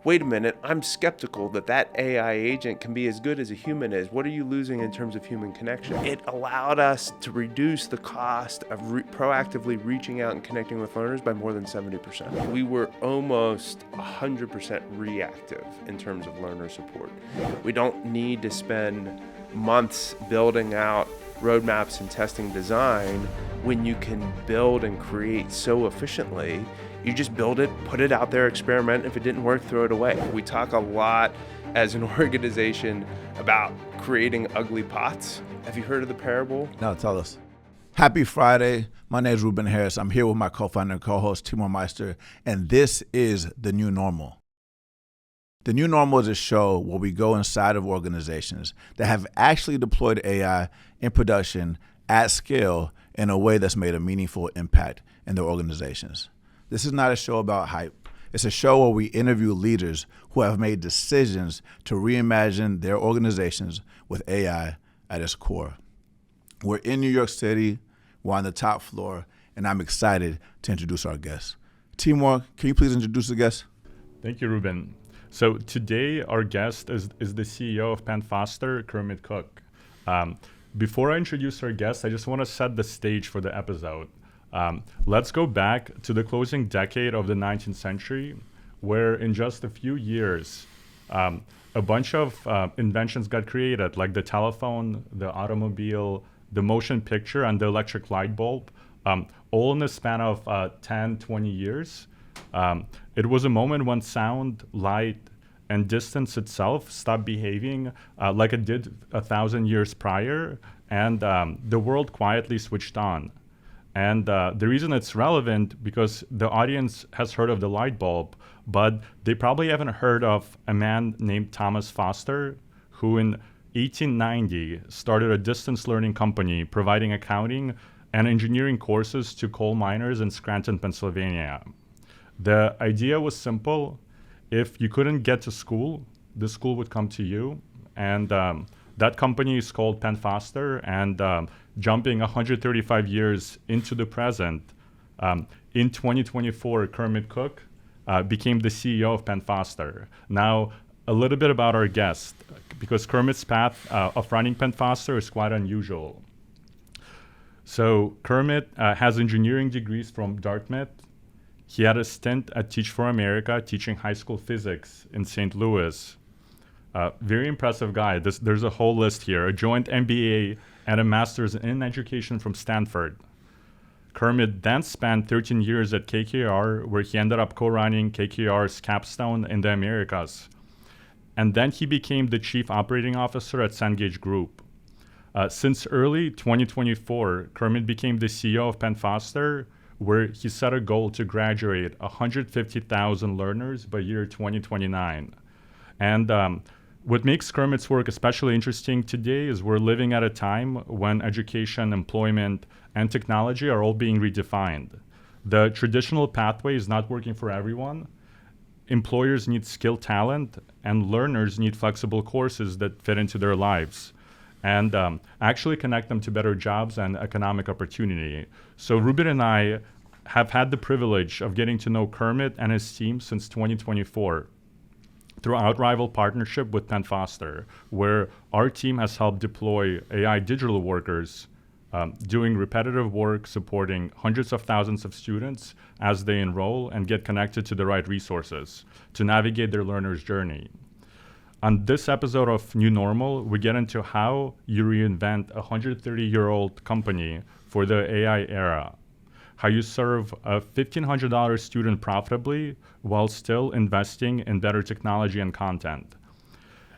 wait a minute, I'm skeptical that AI agent can be as good as a human is. What are you losing in terms of human connection? It allowed us to reduce the cost of proactively reaching out and connecting with learners by more than 70%. We were almost 100% reactive in terms of learner support. We don't need to spend months building out roadmaps and testing design when you can build and create so efficiently. You just build it, put it out there, experiment. If it didn't work, throw it away. We talk a lot as an organization about creating ugly pots. Have you heard of the parable? No, tell us. Happy Friday. My name is Rubén Harris. I'm here with my co-founder and co-host, Timur Meyster, and this is The New Normal. The New Normal is a show where we go inside of organizations that have actually deployed AI in production at scale in a way that's made a meaningful impact in their organizations. This is not a show about hype. It's a show where we interview leaders who have made decisions to reimagine their organizations with AI at its core. We're in New York City, we're on the top floor, and I'm excited to introduce our guests. Timur, can you please introduce the guest? Thank you, Rubén. So today our guest is the CEO of Penn Foster, Kermit Cook. Before I introduce our guest, I just want to set the stage for the episode. Let's go back to the closing decade of the 19th century, where in just a few years, a bunch of inventions got created, like the telephone, the automobile, the motion picture, and the electric light bulb, all in the span of 10, 20 years. It was a moment when sound, light, and distance itself stopped behaving like it did 1,000 years prior, and the world quietly switched on. And the reason it's relevant because the audience has heard of the light bulb, but they probably haven't heard of a man named Thomas Foster, who in 1890 started a distance learning company providing accounting and engineering courses to coal miners in Scranton, Pennsylvania. The idea was simple. If you couldn't get to school, the school would come to you. And that company is called Penn Foster, and jumping 135 years into the present, in 2024, Kermit Cook became the CEO of Penn Foster. Now, a little bit about our guest, because Kermit's path of running Penn Foster is quite unusual. So Kermit has engineering degrees from Dartmouth. He had a stint at Teach for America, teaching high school physics in St. Louis. Very impressive guy. There's a whole list here. A joint MBA and a master's in education from Stanford. Kermit then spent 13 years at KKR, where he ended up co-running KKR's capstone in the Americas. And then he became the chief operating officer at Cengage Group. Since early 2024, Kermit became the CEO of Penn Foster, where he set a goal to graduate 150,000 learners by year 2029. And what makes Kermit's work especially interesting today is we're living at a time when education, employment, and technology are all being redefined. The traditional pathway is not working for everyone. Employers need skilled talent, and learners need flexible courses that fit into their lives and actually connect them to better jobs and economic opportunity. So Rubén and I have had the privilege of getting to know Kermit and his team since 2024. Through outrival partnership with Penn Foster, where our team has helped deploy AI digital workers doing repetitive work, supporting hundreds of thousands of students as they enroll and get connected to the right resources to navigate their learner's journey. On this episode of New Normal, we get into how you reinvent a 130-year-old company for the AI era, how you serve a $1,500 student profitably while still investing in better technology and content,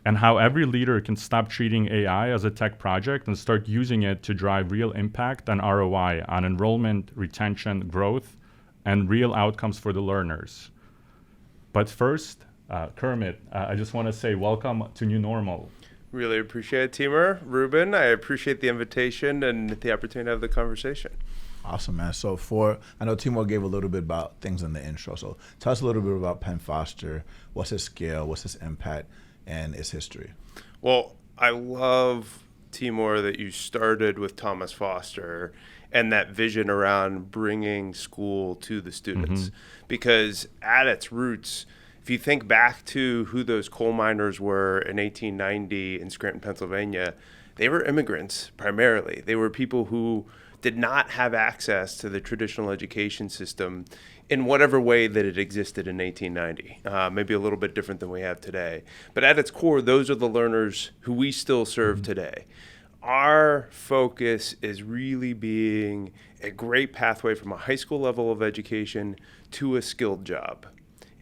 and how every leader can stop treating AI as a tech project and start using it to drive real impact and ROI on enrollment, retention, growth, and real outcomes for the learners. But first, Kermit, I just want to say welcome to New Normal. Really appreciate it, Timur. Rubén, I appreciate the invitation and the opportunity to have the conversation. Awesome, man. So I know Timur gave a little bit about things in the intro. So tell us a little bit about Penn Foster. What's its scale? What's its impact? And its history? Well, I love, Timur, that you started with Thomas Foster and that vision around bringing school to the students. Because at its roots, if you think back to who those coal miners were in 1890 in Scranton, Pennsylvania, they were immigrants primarily. They were people who did not have access to the traditional education system in whatever way that it existed in 1890, maybe a little bit different than we have today. But at its core, those are the learners who we still serve today. Our focus is really being a great pathway from a high school level of education to a skilled job.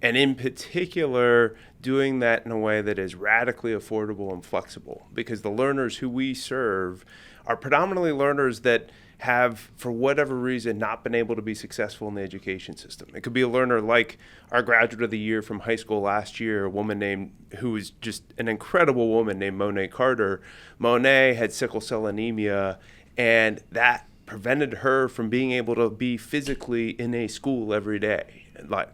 And in particular, doing that in a way that is radically affordable and flexible, because the learners who we serve are predominantly learners that have, for whatever reason, not been able to be successful in the education system. It could be a learner like our graduate of the year from high school last year, a woman who is just an incredible woman named Monet Carter. Monet had sickle cell anemia, and that prevented her from being able to be physically in a school every day. Like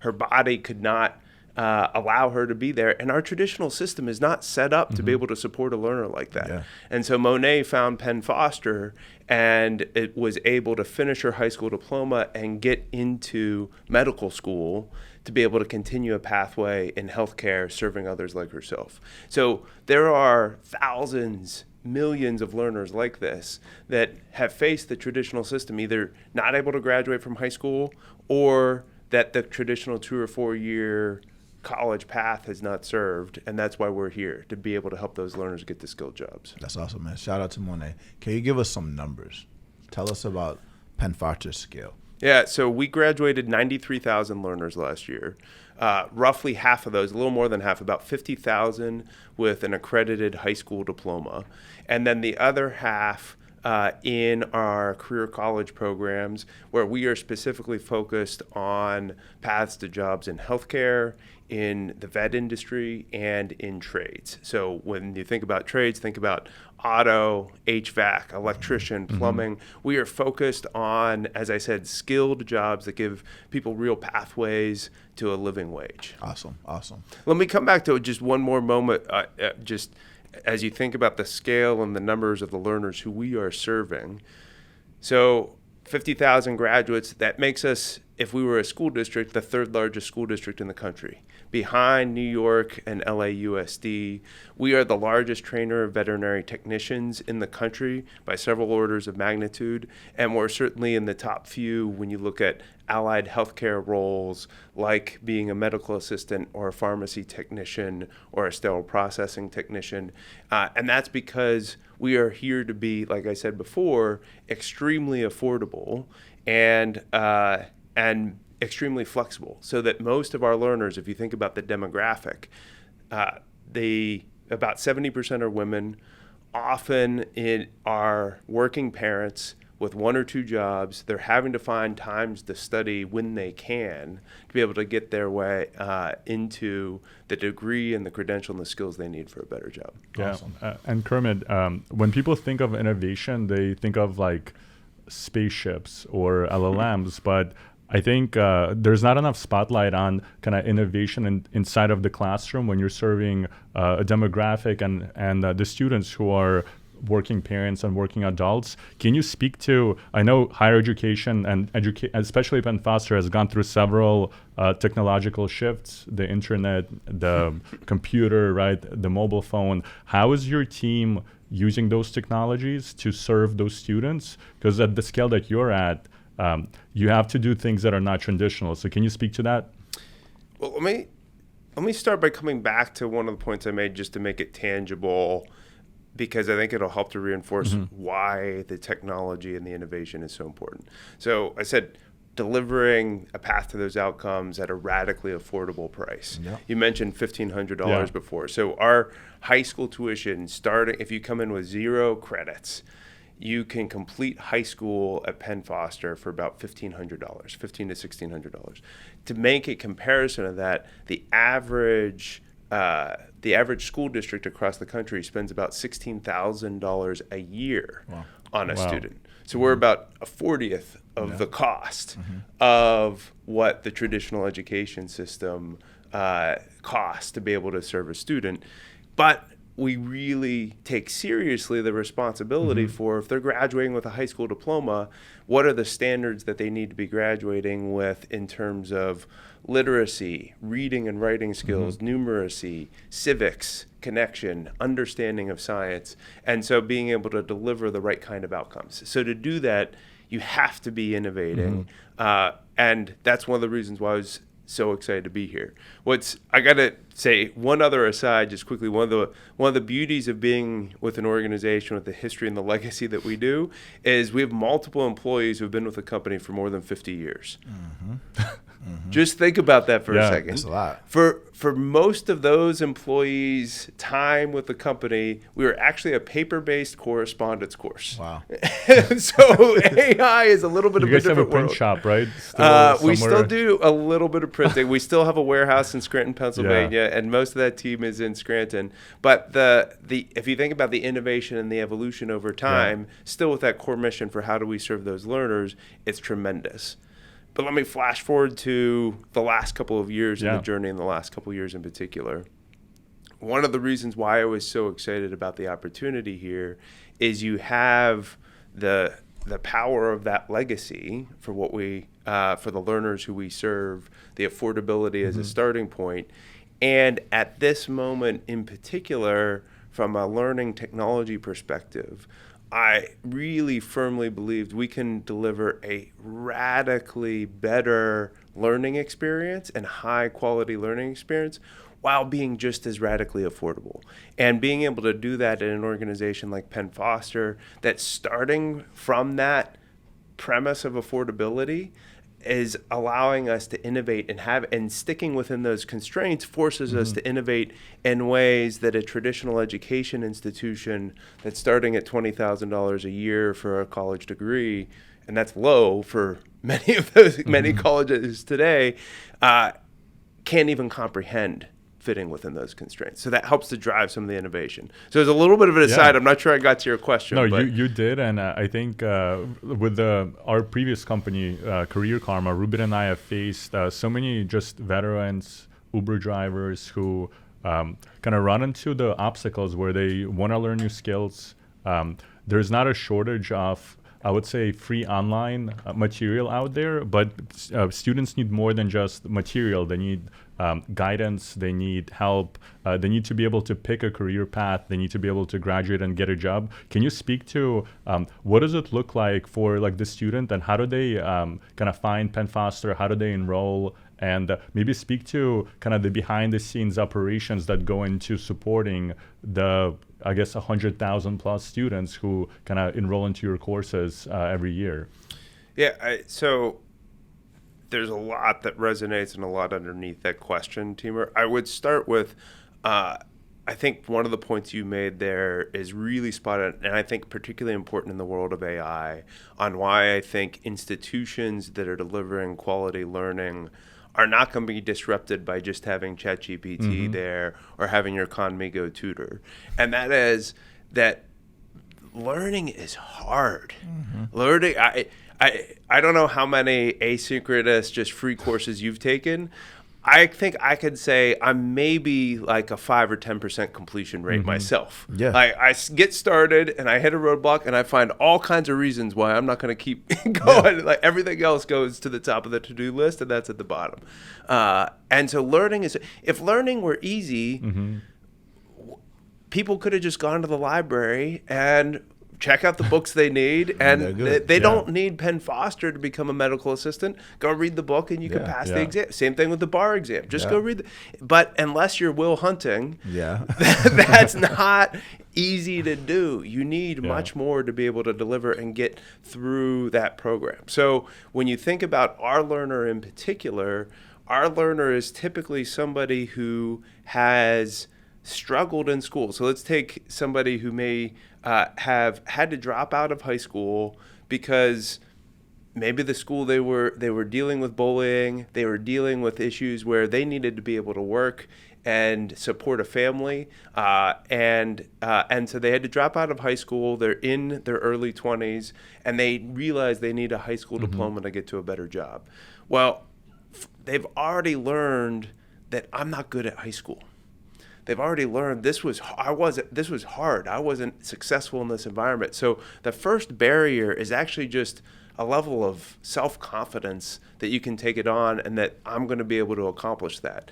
her body could not allow her to be there. And our traditional system is not set up to be able to support a learner like that. Yeah. And so Monet found Penn Foster, and it was able to finish her high school diploma and get into medical school to be able to continue a pathway in healthcare, serving others like herself. So there are thousands, millions of learners like this that have faced the traditional system, either not able to graduate from high school or that the traditional 2 or 4 year college path has not served. And that's why we're here, to be able to help those learners get to skilled jobs. That's awesome, man. Shout out to Monet. Can you give us some numbers? Tell us about Penn Foster's scale. Yeah, so we graduated 93,000 learners last year. Roughly half of those, a little more than half, about 50,000 with an accredited high school diploma. And then the other half in our career college programs, where we are specifically focused on paths to jobs in healthcare, in the vet industry, and in trades. So when you think about trades, think about auto, HVAC, electrician, plumbing. We are focused on, as I said, skilled jobs that give people real pathways to a living wage. Awesome. Let me come back to just one more moment, just as you think about the scale and the numbers of the learners who we are serving. So 50,000 graduates, that makes us, if we were a school district, the third largest school district in the country. Behind New York and LAUSD, we are the largest trainer of veterinary technicians in the country by several orders of magnitude, and we're certainly in the top few when you look at allied healthcare roles like being a medical assistant or a pharmacy technician or a sterile processing technician. And that's because we are here to be, like I said before, extremely affordable and extremely flexible, so that most of our learners, if you think about the demographic, about 70% are women, often are working parents with 1 or 2 jobs. They're having to find times to study when they can to be able to get their way into the degree and the credential and the skills they need for a better job. Yeah. Awesome. And Kermit, when people think of innovation, they think of like spaceships or LLMs, but I think there's not enough spotlight on kind of innovation inside of the classroom when you're serving a demographic and the students who are working parents and working adults. Can you speak to, I know higher education and especially Penn Foster has gone through several technological shifts, the internet, the computer, right, the mobile phone. How is your team using those technologies to serve those students? Because at the scale that you're at, you have to do things that are not traditional. So can you speak to that? Well, let me start by coming back to one of the points I made just to make it tangible, because I think it'll help to reinforce why the technology and the innovation is so important. So I said delivering a path to those outcomes at a radically affordable price. Yeah. You mentioned $1,500 before. So our high school tuition, starting, if you come in with 0 credits, you can complete high school at Penn Foster for about $1,500, $1,500 to $1,600. To make a comparison of that, the average school district across the country spends about $16,000 a year on a student. So we're about a 40th of the cost of what the traditional education system costs to be able to serve a student. But we really take seriously the responsibility for, if they're graduating with a high school diploma, what are the standards that they need to be graduating with in terms of literacy, reading and writing skills, numeracy, civics, connection, understanding of science, and so being able to deliver the right kind of outcomes. So to do that, you have to be innovating, and that's one of the reasons why I was so excited to be here. I gotta say one other aside, just quickly. One of the beauties of being with an organization with the history and the legacy that we do is we have multiple employees who've been with the company for more than 50 years. Just think about that for a second. That's a lot. For most of those employees' time with the company, we were actually a paper-based correspondence course. Wow. So AI is a little bit You of a guys have different a print world. shop, right? We still do a little bit of printing. We still have a warehouse in Scranton, Pennsylvania, and most of that team is in Scranton. But if you think about the innovation and the evolution over time, still with that core mission for how do we serve those learners, it's tremendous. But let me flash forward to the last couple of years and the journey in the last couple of years in particular. One of the reasons why I was so excited about the opportunity here is you have the power of that legacy for what we for the learners who we serve, the affordability as a starting point, and at this moment in particular, from a learning technology perspective, I really firmly believed we can deliver a radically better learning experience and high quality learning experience while being just as radically affordable. And being able to do that in an organization like Penn Foster, that's starting from that premise of affordability, is allowing us to innovate and sticking within those constraints forces us to innovate in ways that a traditional education institution that's starting at $20,000 a year for a college degree, and that's low for many of those many colleges today, can't even comprehend fitting within those constraints. So that helps to drive some of the innovation. So there's a little bit of an aside. I'm not sure I got to your question. No, but you did. And I think with our previous company, Career Karma, Rubén and I have faced so many just veterans, Uber drivers who kind of run into the obstacles where they want to learn new skills. There's not a shortage of, I would say, free online material out there, but students need more than just material. They need guidance, they need help, they need to be able to pick a career path, they need to be able to graduate and get a job. Can you speak to what does it look like for like the student, and how do they kind of find Penn Foster, how do they enroll, and maybe speak to kind of the behind the scenes operations that go into supporting the, I guess, 100,000 plus students who kind of enroll into your courses every year? Yeah, so there's a lot that resonates and a lot underneath that question, Timur. I would start with, I think one of the points you made there is really spot on, and I think particularly important in the world of AI, on why I think institutions that are delivering quality learning are not going to be disrupted by just having ChatGPT there or having your Conmigo tutor. And that is that learning is hard. Learning, I don't know how many asynchronous, just free courses you've taken. I think I could say I'm maybe like a 5 or 10% completion rate myself. Yeah. I get started and I hit a roadblock and I find all kinds of reasons why I'm not going to keep going. Yeah. Like everything else goes to the top of the to-do list and that's at the bottom. And so learning is, if learning were easy, people could have just gone to the library and check out the books they need, and they don't need Penn Foster to become a medical assistant. Go read the book and you can pass the exam. Same thing with the bar exam. Just go read but unless you're Will Hunting, that's not easy to do. You need much more to be able to deliver and get through that program. So when you think about our learner in particular, our learner is typically somebody who has struggled in school. So let's take somebody who may have had to drop out of high school because maybe the school they were dealing with bullying, they were dealing with issues where they needed to be able to work and support a family, and so they had to drop out of high school. They're in their early 20s, and they realize they need a high school diploma to get to a better job. Well, they've already learned that I'm not good at high school. they've already learned this was hard. I wasn't successful in this environment. So the first barrier is actually just a level of self-confidence that you can take it on and that I'm going to be able to accomplish that.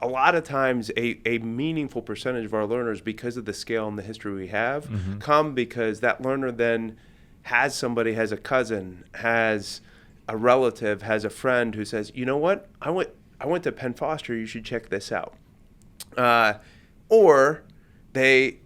A lot of times a meaningful percentage of our learners, because of the scale and the history we have, come because that learner then has somebody, has a cousin, has a relative, has a friend who says, you know what, I went to Penn Foster, you should check this out. Or they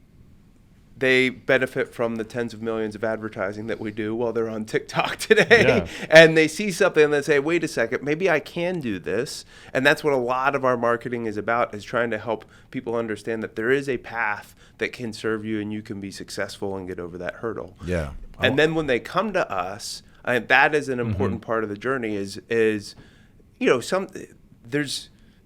benefit from the tens of millions of advertising that we do while they're on TikTok today. And they see something and they say, wait a second, maybe I can do this. And that's what a lot of our marketing is about, is trying to help people understand that there is a path that can serve you and you can be successful and get over that hurdle. Yeah. And then when they come to us, that is an important part of the journey is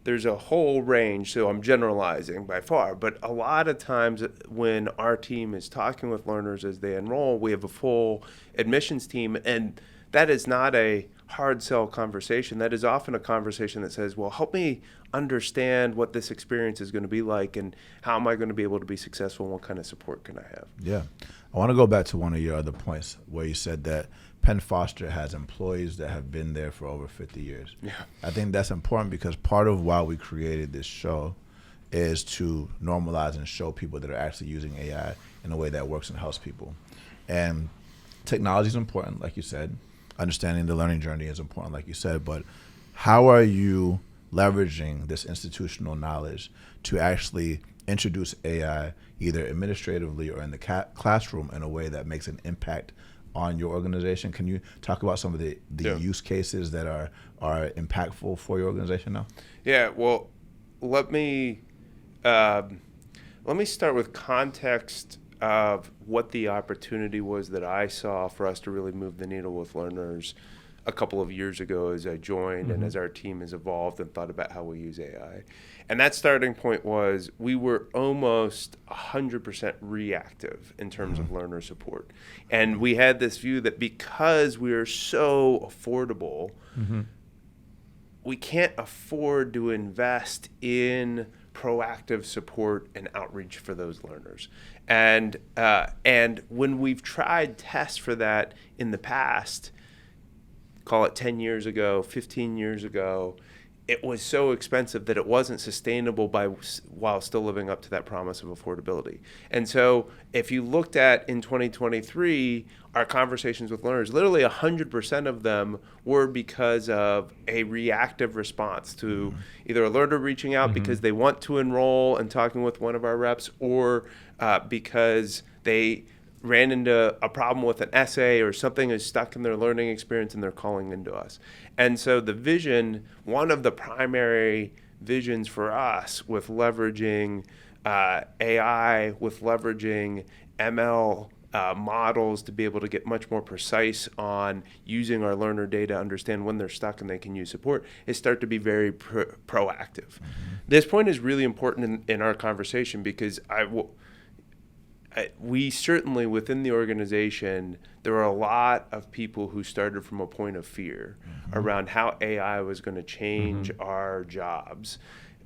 there's a whole range, so I'm generalizing by far, but a lot of times when our team is talking with learners as they enroll, we have a full admissions team, and that is not a hard sell conversation. That is often a conversation that says, well, help me understand what this experience is going to be like and how am I going to be able to be successful and what kind of support can I have? Yeah. I want to go back to one of your other points where you said that Penn Foster has employees that have been there for over 50 years. Yeah. I think that's important because part of why we created this show is to normalize and show people that are actually using AI in a way that works and helps people. And technology is important, like you said. Understanding the learning journey is important, like you said. But how are you leveraging this institutional knowledge to actually introduce AI either administratively or in the classroom in a way that makes an impact on your organization? Can you talk about some of the use cases that are impactful for your organization now? Yeah, well, let me start with context of what the opportunity was that I saw for us to really move the needle with learners a couple of years ago as I joined and as our team has evolved and thought about how we use AI. And that starting point was we were almost 100% reactive in terms of learner support. And we had this view that because we are so affordable, we can't afford to invest in proactive support and outreach for those learners. And when we've tried tests for that in the past, call it 10 years ago, 15 years ago, it was so expensive that it wasn't sustainable while still living up to that promise of affordability. And so if you looked at in 2023, our conversations with learners, literally 100% of them were because of a reactive response to either a learner reaching out because they want to enroll and talking with one of our reps, or because they ran into a problem with an essay or something is stuck in their learning experience and they're calling into us. And so the vision, one of the primary visions for us with leveraging AI, with leveraging ML models to be able to get much more precise on using our learner data, understand when they're stuck and they can use support, is start to be very proactive. This point is really important in our conversation because we certainly within the organization, there are a lot of people who started from a point of fear around how AI was going to change our jobs.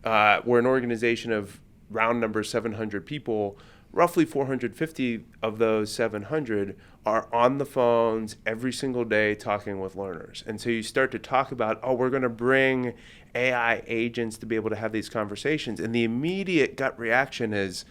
We're an organization of round number 700 people. Roughly 450 of those 700 are on the phones every single day talking with learners. And so you start to talk about, we're going to bring AI agents to be able to have these conversations. And the immediate gut reaction is,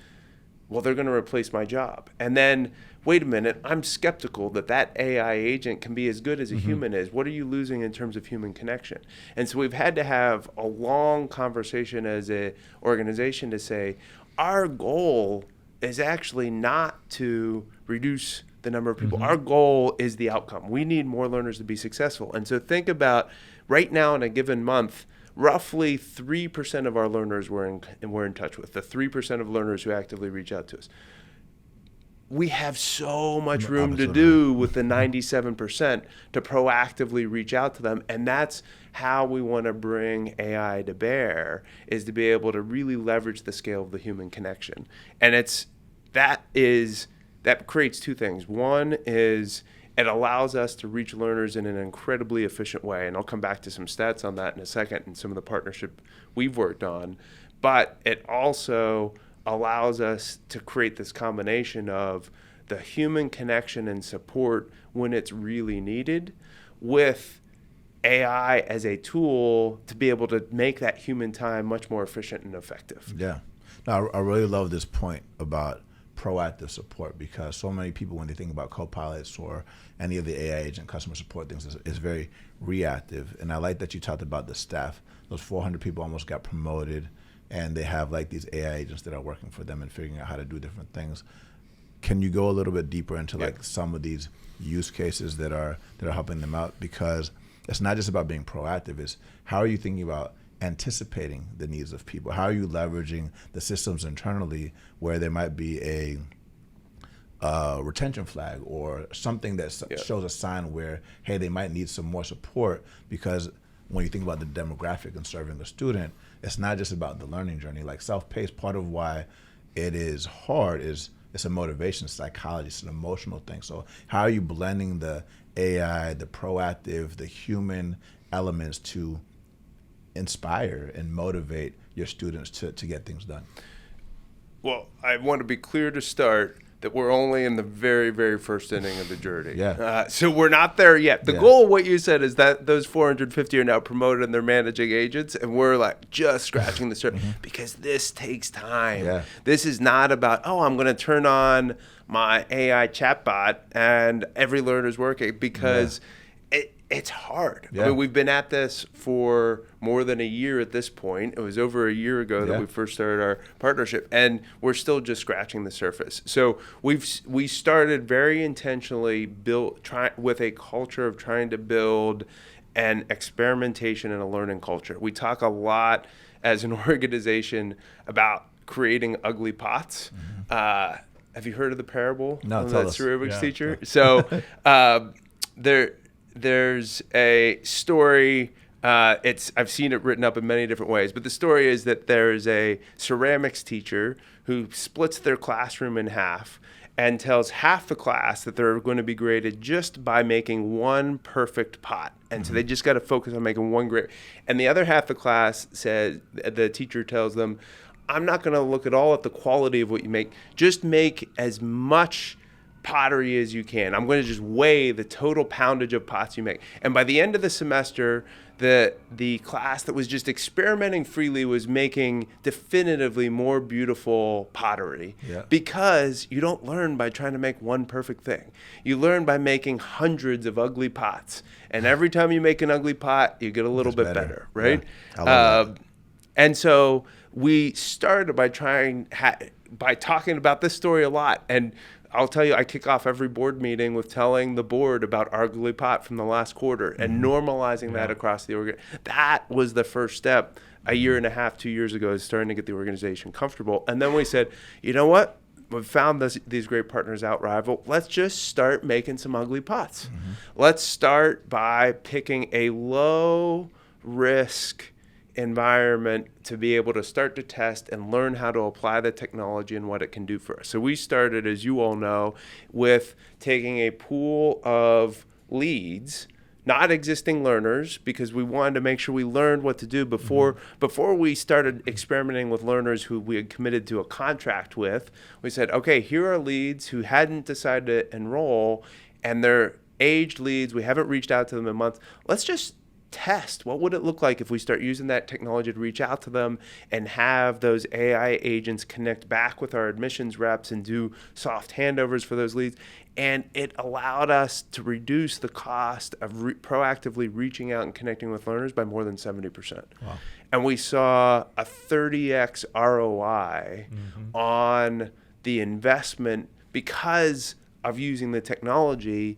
well, they're going to replace my job. And then, wait a minute, I'm skeptical that AI agent can be as good as a human is. What are you losing in terms of human connection? And so we've had to have a long conversation as an organization to say, our goal is actually not to reduce the number of people. Our goal is the outcome. We need more learners to be successful. And so think about right now in a given month, roughly 3% of our learners we're in touch with, the 3% of learners who actively reach out to us. We have so much room to do with the 97% to proactively reach out to them. And that's how we want to bring AI to bear, is to be able to really leverage the scale of the human connection. And that creates two things. One is it allows us to reach learners in an incredibly efficient way. And I'll come back to some stats on that in a second and some of the partnership we've worked on. but it also allows us to create this combination of the human connection and support when it's really needed, with AI as a tool to be able to make that human time much more efficient and effective. Yeah. Now, I really love this point about proactive support, because so many people, when they think about co-pilots or any of the AI agent customer support things, is very reactive. And I like that you talked about the staff. Those 400 people almost got promoted, and they have like these AI agents that are working for them and figuring out how to do different things. Can you go a little bit deeper into like some of these use cases that are helping them out? Because it's not just about being proactive. It's how are you thinking about anticipating the needs of people? How are you leveraging the systems internally where there might be a retention flag or something that shows a sign where, hey, they might need some more support? Because when you think about the demographic and serving the student, it's not just about the learning journey. Like self-paced, part of why it is hard is it's a motivation, psychology, it's an emotional thing. So how are you blending the AI, the proactive, the human elements to inspire and motivate your students to get things done? Well, I want to be clear to start that we're only in the very, very first inning of the journey. So we're not there yet. The goal of what you said is that those 450 are now promoted and they're managing agents, and we're like just scratching the surface because this takes time. This is not about, oh, I'm going to turn on my AI chatbot and every learner's working, because it's hard. I mean, we've been at this for more than a year at this point. It was over a year ago that we first started our partnership, and we're still just scratching the surface. So we started very intentionally with a culture of trying to build an experimentation and a learning culture. We talk a lot as an organization about creating ugly pots. Have you heard of the parable? No, of tell that us. Rubik's teacher? So there's a story. I've seen it written up in many different ways, but the story is that there's a ceramics teacher who splits their classroom in half and tells half the class that they're going to be graded just by making one perfect pot. And so they just got to focus on making one great. And the other half of the class the teacher tells them, I'm not going to look at all at the quality of what you make. Just make as much pottery as you can. I'm going to just weigh the total poundage of pots you make. And by the end of the semester, the class that was just experimenting freely was making definitively more beautiful pottery. Because you don't learn by trying to make one perfect thing. You learn by making hundreds of ugly pots. And every time you make an ugly pot, you get a little bit better, right? I love that. And so we started by talking about this story a lot. And I'll tell you, I kick off every board meeting with telling the board about our ugly pot from the last quarter and normalizing that across the organization. That was the first step a year and a half, 2 years ago, is starting to get the organization comfortable. And then we said, you know what? We've found these great partners out rival. Let's just start making some ugly pots. Let's start by picking a low risk environment to be able to start to test and learn how to apply the technology and what it can do for us. So we started, as you all know, with taking a pool of leads, not existing learners, because we wanted to make sure we learned what to do before we started experimenting with learners who we had committed to a contract with. We said, okay, here are leads who hadn't decided to enroll, and they're aged leads. We haven't reached out to them in months. Let's just test what would it look like if we start using that technology to reach out to them and have those AI agents connect back with our admissions reps and do soft handovers for those leads. And it allowed us to reduce the cost of proactively reaching out and connecting with learners by more than 70%. Wow. And we saw a 30x ROI on the investment because of using the technology.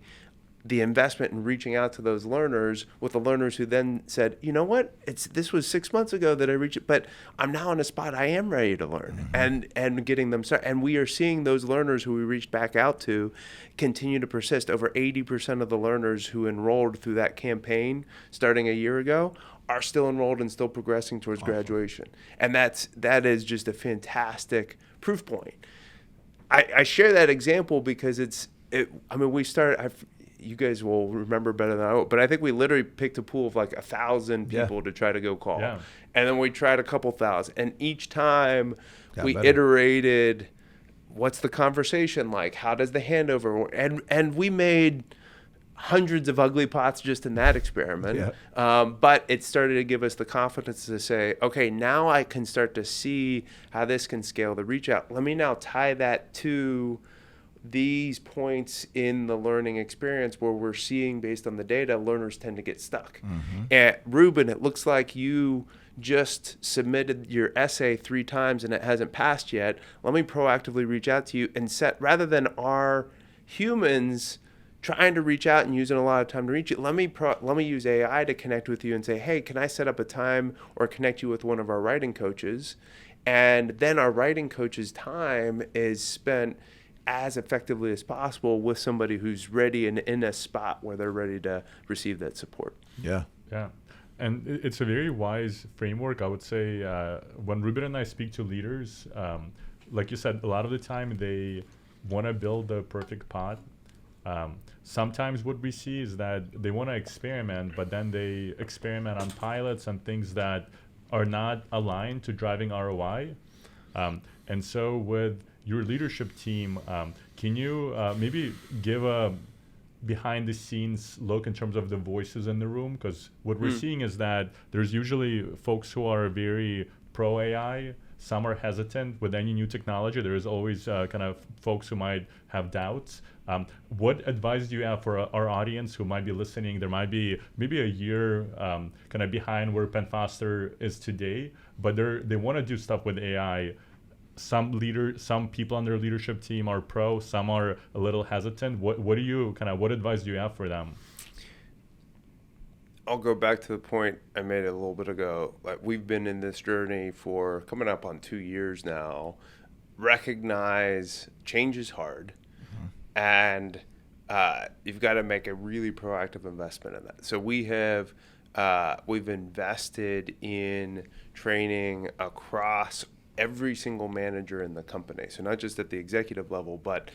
The investment in reaching out to those learners, with the learners who then said, you know what, this was 6 months ago that I reached it, but I'm now in a spot I am ready to learn, and getting them started. And we are seeing those learners who we reached back out to continue to persist. Over 80% of the learners who enrolled through that campaign starting a year ago are still enrolled and still progressing towards graduation. And that is just a fantastic proof point. I share that example because we started, you guys will remember better than I will, but I think we literally picked a pool of like 1,000 Yeah. people to try to go call. Yeah. And then we tried a couple thousand. And each time we better. iterated, what's the conversation like? How does the handover work? And we made hundreds of ugly pots just in that experiment. Yeah. But it started to give us the confidence to say, okay, now I can start to see how this can scale the reach out. Let me now tie that to these points in the learning experience where we're seeing, based on the data, learners tend to get stuck. At Rubén, it looks like you just submitted your essay 3 times and it hasn't passed yet. Let me proactively reach out to you and set, rather than our humans trying to reach out and using a lot of time to reach you, let me use AI to connect with you and say, hey, can I set up a time or connect you with one of our writing coaches? And then our writing coach's time is spent as effectively as possible with somebody who's ready and in a spot where they're ready to receive that support. Yeah. Yeah. And it's a very wise framework, I would say. When Rubén and I speak to leaders, like you said, a lot of the time they want to build the perfect pod. Sometimes what we see is that they want to experiment, but then they experiment on pilots and things that are not aligned to driving ROI. And so with your leadership team, can you maybe give a behind the scenes look in terms of the voices in the room? Because what we're seeing is that there's usually folks who are very pro AI. Some are hesitant with any new technology. There is always kind of folks who might have doubts. What advice do you have for our audience who might be listening? There might be maybe a year kind of behind where Penn Foster is today, but they want to do stuff with AI. Some people on their leadership team are pro, some are a little hesitant. What advice do you have for them? I'll go back to the point I made a little bit ago. Like, we've been in this journey for coming up on 2 years now. Recognize change is hard, and you've got to make a really proactive investment in that. So we've invested in training across every single manager in the company. So not just at the executive level, but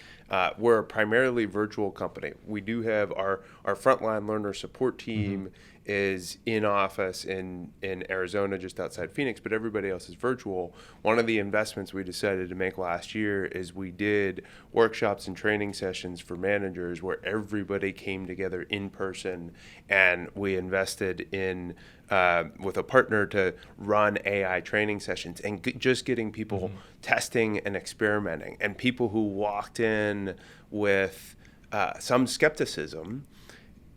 we're a primarily virtual company. We do have our frontline learner support team is in office in Arizona, just outside Phoenix, but everybody else is virtual. One of the investments we decided to make last year is we did workshops and training sessions for managers where everybody came together in person, and we invested in with a partner to run AI training sessions and just getting people testing and experimenting, and people who walked in with some skepticism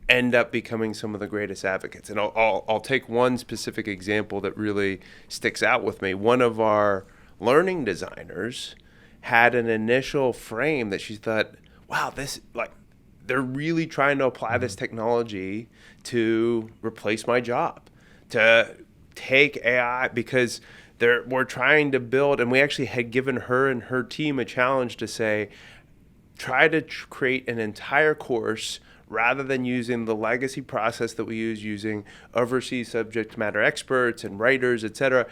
end up becoming some of the greatest advocates. And I'll take one specific example that really sticks out with me. One of our learning designers had an initial frame that she thought, wow, they're really trying to apply this technology to replace my job, to take AI, because we're trying to build, and we actually had given her and her team a challenge to say, try to create an entire course rather than using the legacy process that we use, using overseas subject matter experts and writers, et cetera,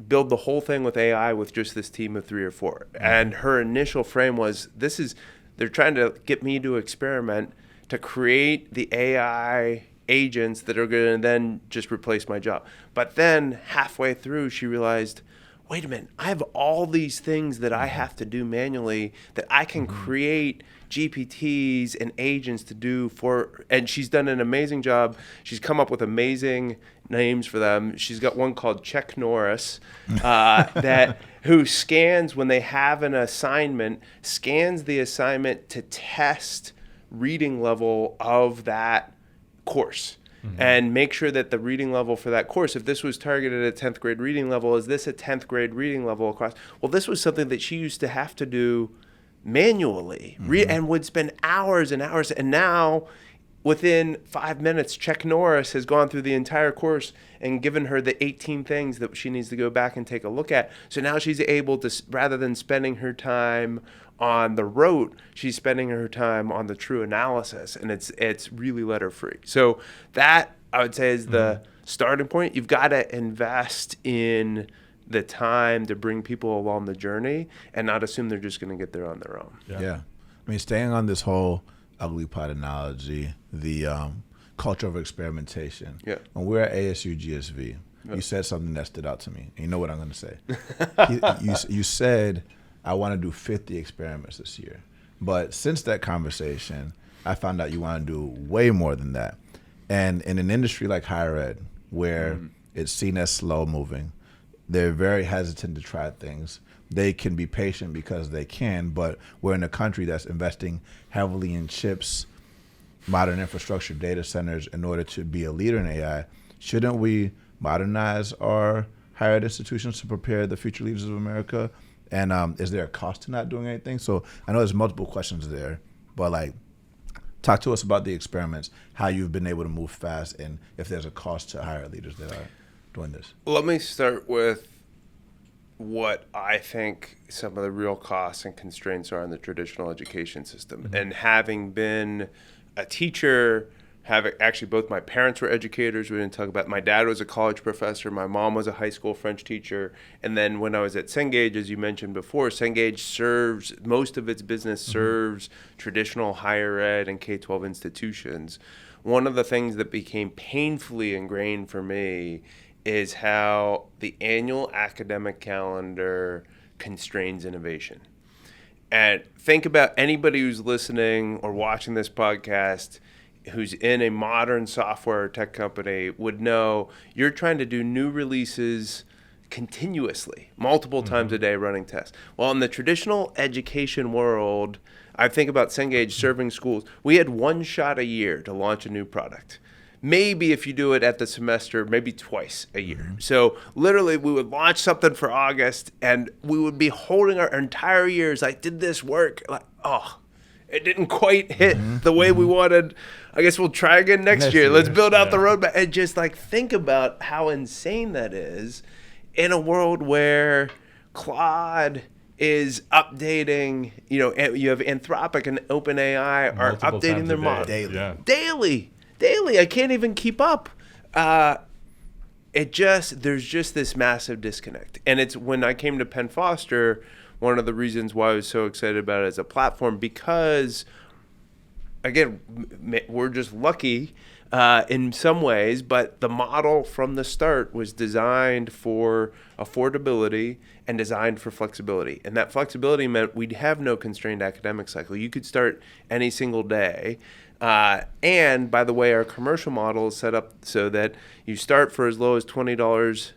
build the whole thing with AI with just this team of 3 or 4. And her initial frame was, they're trying to get me to experiment to create the AI agents that are going to then just replace my job. But then halfway through, she realized, wait a minute, I have all these things that I have to do manually that I can create GPTs and agents to do for, and she's done an amazing job. She's come up with amazing names for them. She's got one called Check Norris who scans when they have an assignment, scans the assignment to test reading level of that course. And make sure that the reading level for that course, if this was targeted at 10th grade reading level, is this a 10th grade reading level across? Well, this was something that she used to have to do manually and would spend hours and hours. And now, within 5 minutes, Check Norris has gone through the entire course and given her the 18 things that she needs to go back and take a look at. So now she's able to, rather than spending her time on the rote, she's spending her time on the true analysis, and it's really letter free. So that, I would say, is the starting point. You've got to invest in the time to bring people along the journey and not assume they're just going to get there on their own. Yeah. I mean, staying on this whole ugly pot analogy, the culture of experimentation. Yeah. When we were at ASU GSV, you said something that stood out to me. And you know what I'm going to say. You said, I want to do 50 experiments this year. But since that conversation, I found out you want to do way more than that. And in an industry like higher ed, where it's seen as slow moving, they're very hesitant to try things. They can be patient because they can, but we're in a country that's investing heavily in chips, modern infrastructure, data centers in order to be a leader in AI. Shouldn't we modernize our higher ed institutions to prepare the future leaders of America? And is there a cost to not doing anything? So I know there's multiple questions there, but like, talk to us about the experiments, how you've been able to move fast, and if there's a cost to higher ed leaders that are doing this. Let me start with what I think some of the real costs and constraints are in the traditional education system. And having been a teacher, actually both my parents were educators, we didn't talk about, my dad was a college professor, my mom was a high school French teacher, and then when I was at Cengage, as you mentioned before, Cengage serves, most of its business serves traditional higher ed and K-12 institutions. One of the things that became painfully ingrained for me is how the annual academic calendar constrains innovation. And think about anybody who's listening or watching this podcast who's in a modern software or tech company would know you're trying to do new releases continuously, multiple times a day running tests. Well, in the traditional education world, I think about Cengage serving schools. We had one shot a year to launch a new product. Maybe if you do it at the semester, maybe twice a year. So literally we would launch something for August and we would be holding our entire years like, did this work? Like, oh, it didn't quite hit the way we wanted. I guess we'll try again next year. Let's build out the roadmap. And just like think about how insane that is in a world where Claude is updating, you have Anthropic and OpenAI are Multiple updating times their a day. model. Yeah. Daily. I can't even keep up. There's just this massive disconnect. And it's when I came to Penn Foster, one of the reasons why I was so excited about it as a platform, because again, we're just lucky in some ways, but the model from the start was designed for affordability and designed for flexibility. And that flexibility meant we'd have no constrained academic cycle. You could start any single day. And by the way, our commercial model is set up so that you start for as low as $20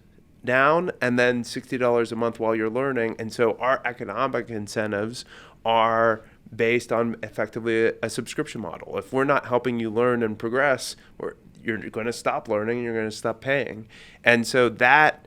down and then $60 a month while you're learning. And so our economic incentives are based on effectively a subscription model. If we're not helping you learn and progress, you're going to stop learning and you're going to stop paying. And so that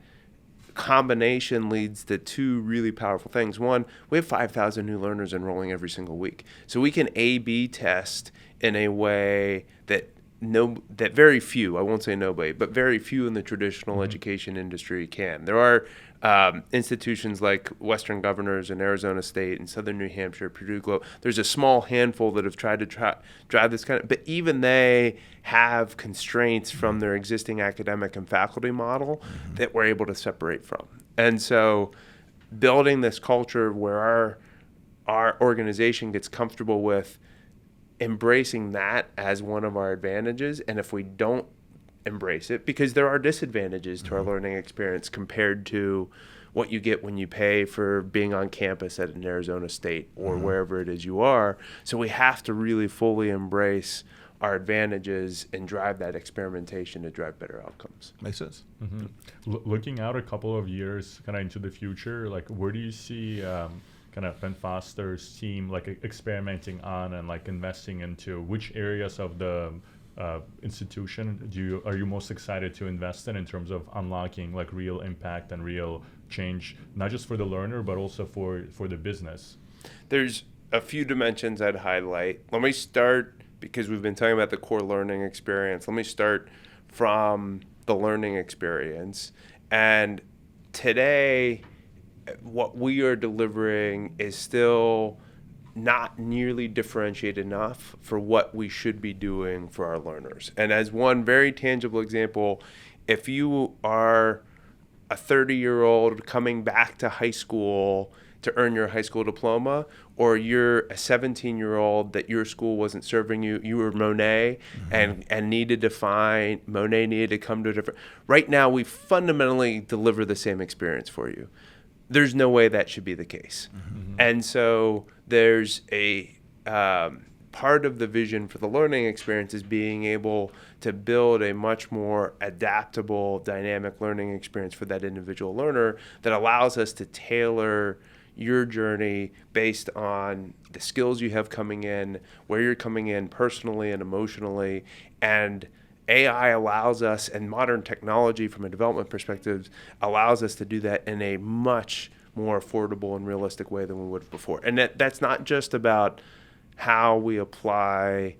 combination leads to two really powerful things. One, we have 5,000 new learners enrolling every single week. So we can A/B test in a way that very few, I won't say nobody, but very few in the traditional education industry can. There are institutions like Western Governors and Arizona State and Southern New Hampshire, Purdue Globe. There's a small handful that have tried to drive this kind of, but even they have constraints from their existing academic and faculty model that we're able to separate from. And so building this culture where our organization gets comfortable with embracing that as one of our advantages, and if we don't embrace it, because there are disadvantages to our learning experience compared to what you get when you pay for being on campus at an Arizona State or wherever it is you are. So we have to really fully embrace our advantages and drive that experimentation to drive better outcomes. Makes sense. Looking out a couple of years kind of into the future, like where do you see kind of Penn Foster's team like experimenting on and like investing into? Which areas of the institution are you most excited to invest in terms of unlocking like real impact and real change, not just for the learner but also for the business? There's a few dimensions I'd highlight. Let me start, because we've been talking about the core learning experience, let me start from the learning experience. And today, what we are delivering is still not nearly differentiated enough for what we should be doing for our learners. And as one very tangible example, if you are a 30-year-old coming back to high school to earn your high school diploma, or you're a 17-year-old that your school wasn't serving you. You were Monet and needed to find, Monet needed to come to a different. Right now, we fundamentally deliver the same experience for you. There's no way that should be the case. And so there's a part of the vision for the learning experience is being able to build a much more adaptable, dynamic learning experience for that individual learner that allows us to tailor your journey based on the skills you have coming in, where you're coming in personally and emotionally. And AI allows us, and modern technology from a development perspective allows us to do that in a much more affordable and realistic way than we would before. And that's not just about how we apply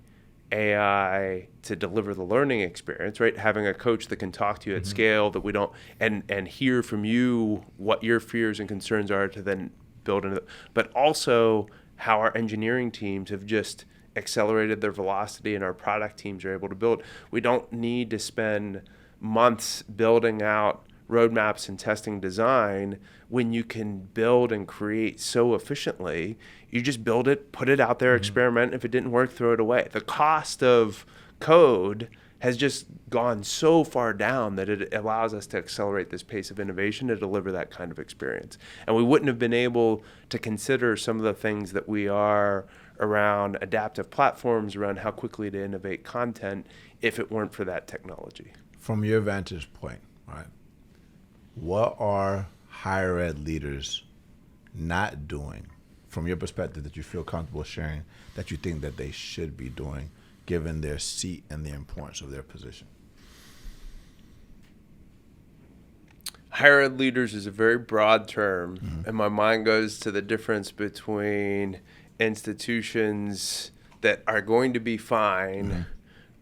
AI to deliver the learning experience, right? Having a coach that can talk to you at scale that we don't, and hear from you what your fears and concerns are to then build into, but also how our engineering teams have just accelerated their velocity and our product teams are able to build. We don't need to spend months building out roadmaps and testing design when you can build and create so efficiently. You just build it, put it out there, experiment. If it didn't work, throw it away. The cost of code has just gone so far down that it allows us to accelerate this pace of innovation to deliver that kind of experience. And we wouldn't have been able to consider some of the things that we are around adaptive platforms, around how quickly to innovate content, if it weren't for that technology. From your vantage point, right, what are higher ed leaders not doing from your perspective that you feel comfortable sharing that you think that they should be doing given their seat and the importance of their position? Higher ed leaders is a very broad term, and my mind goes to the difference between institutions that are going to be fine,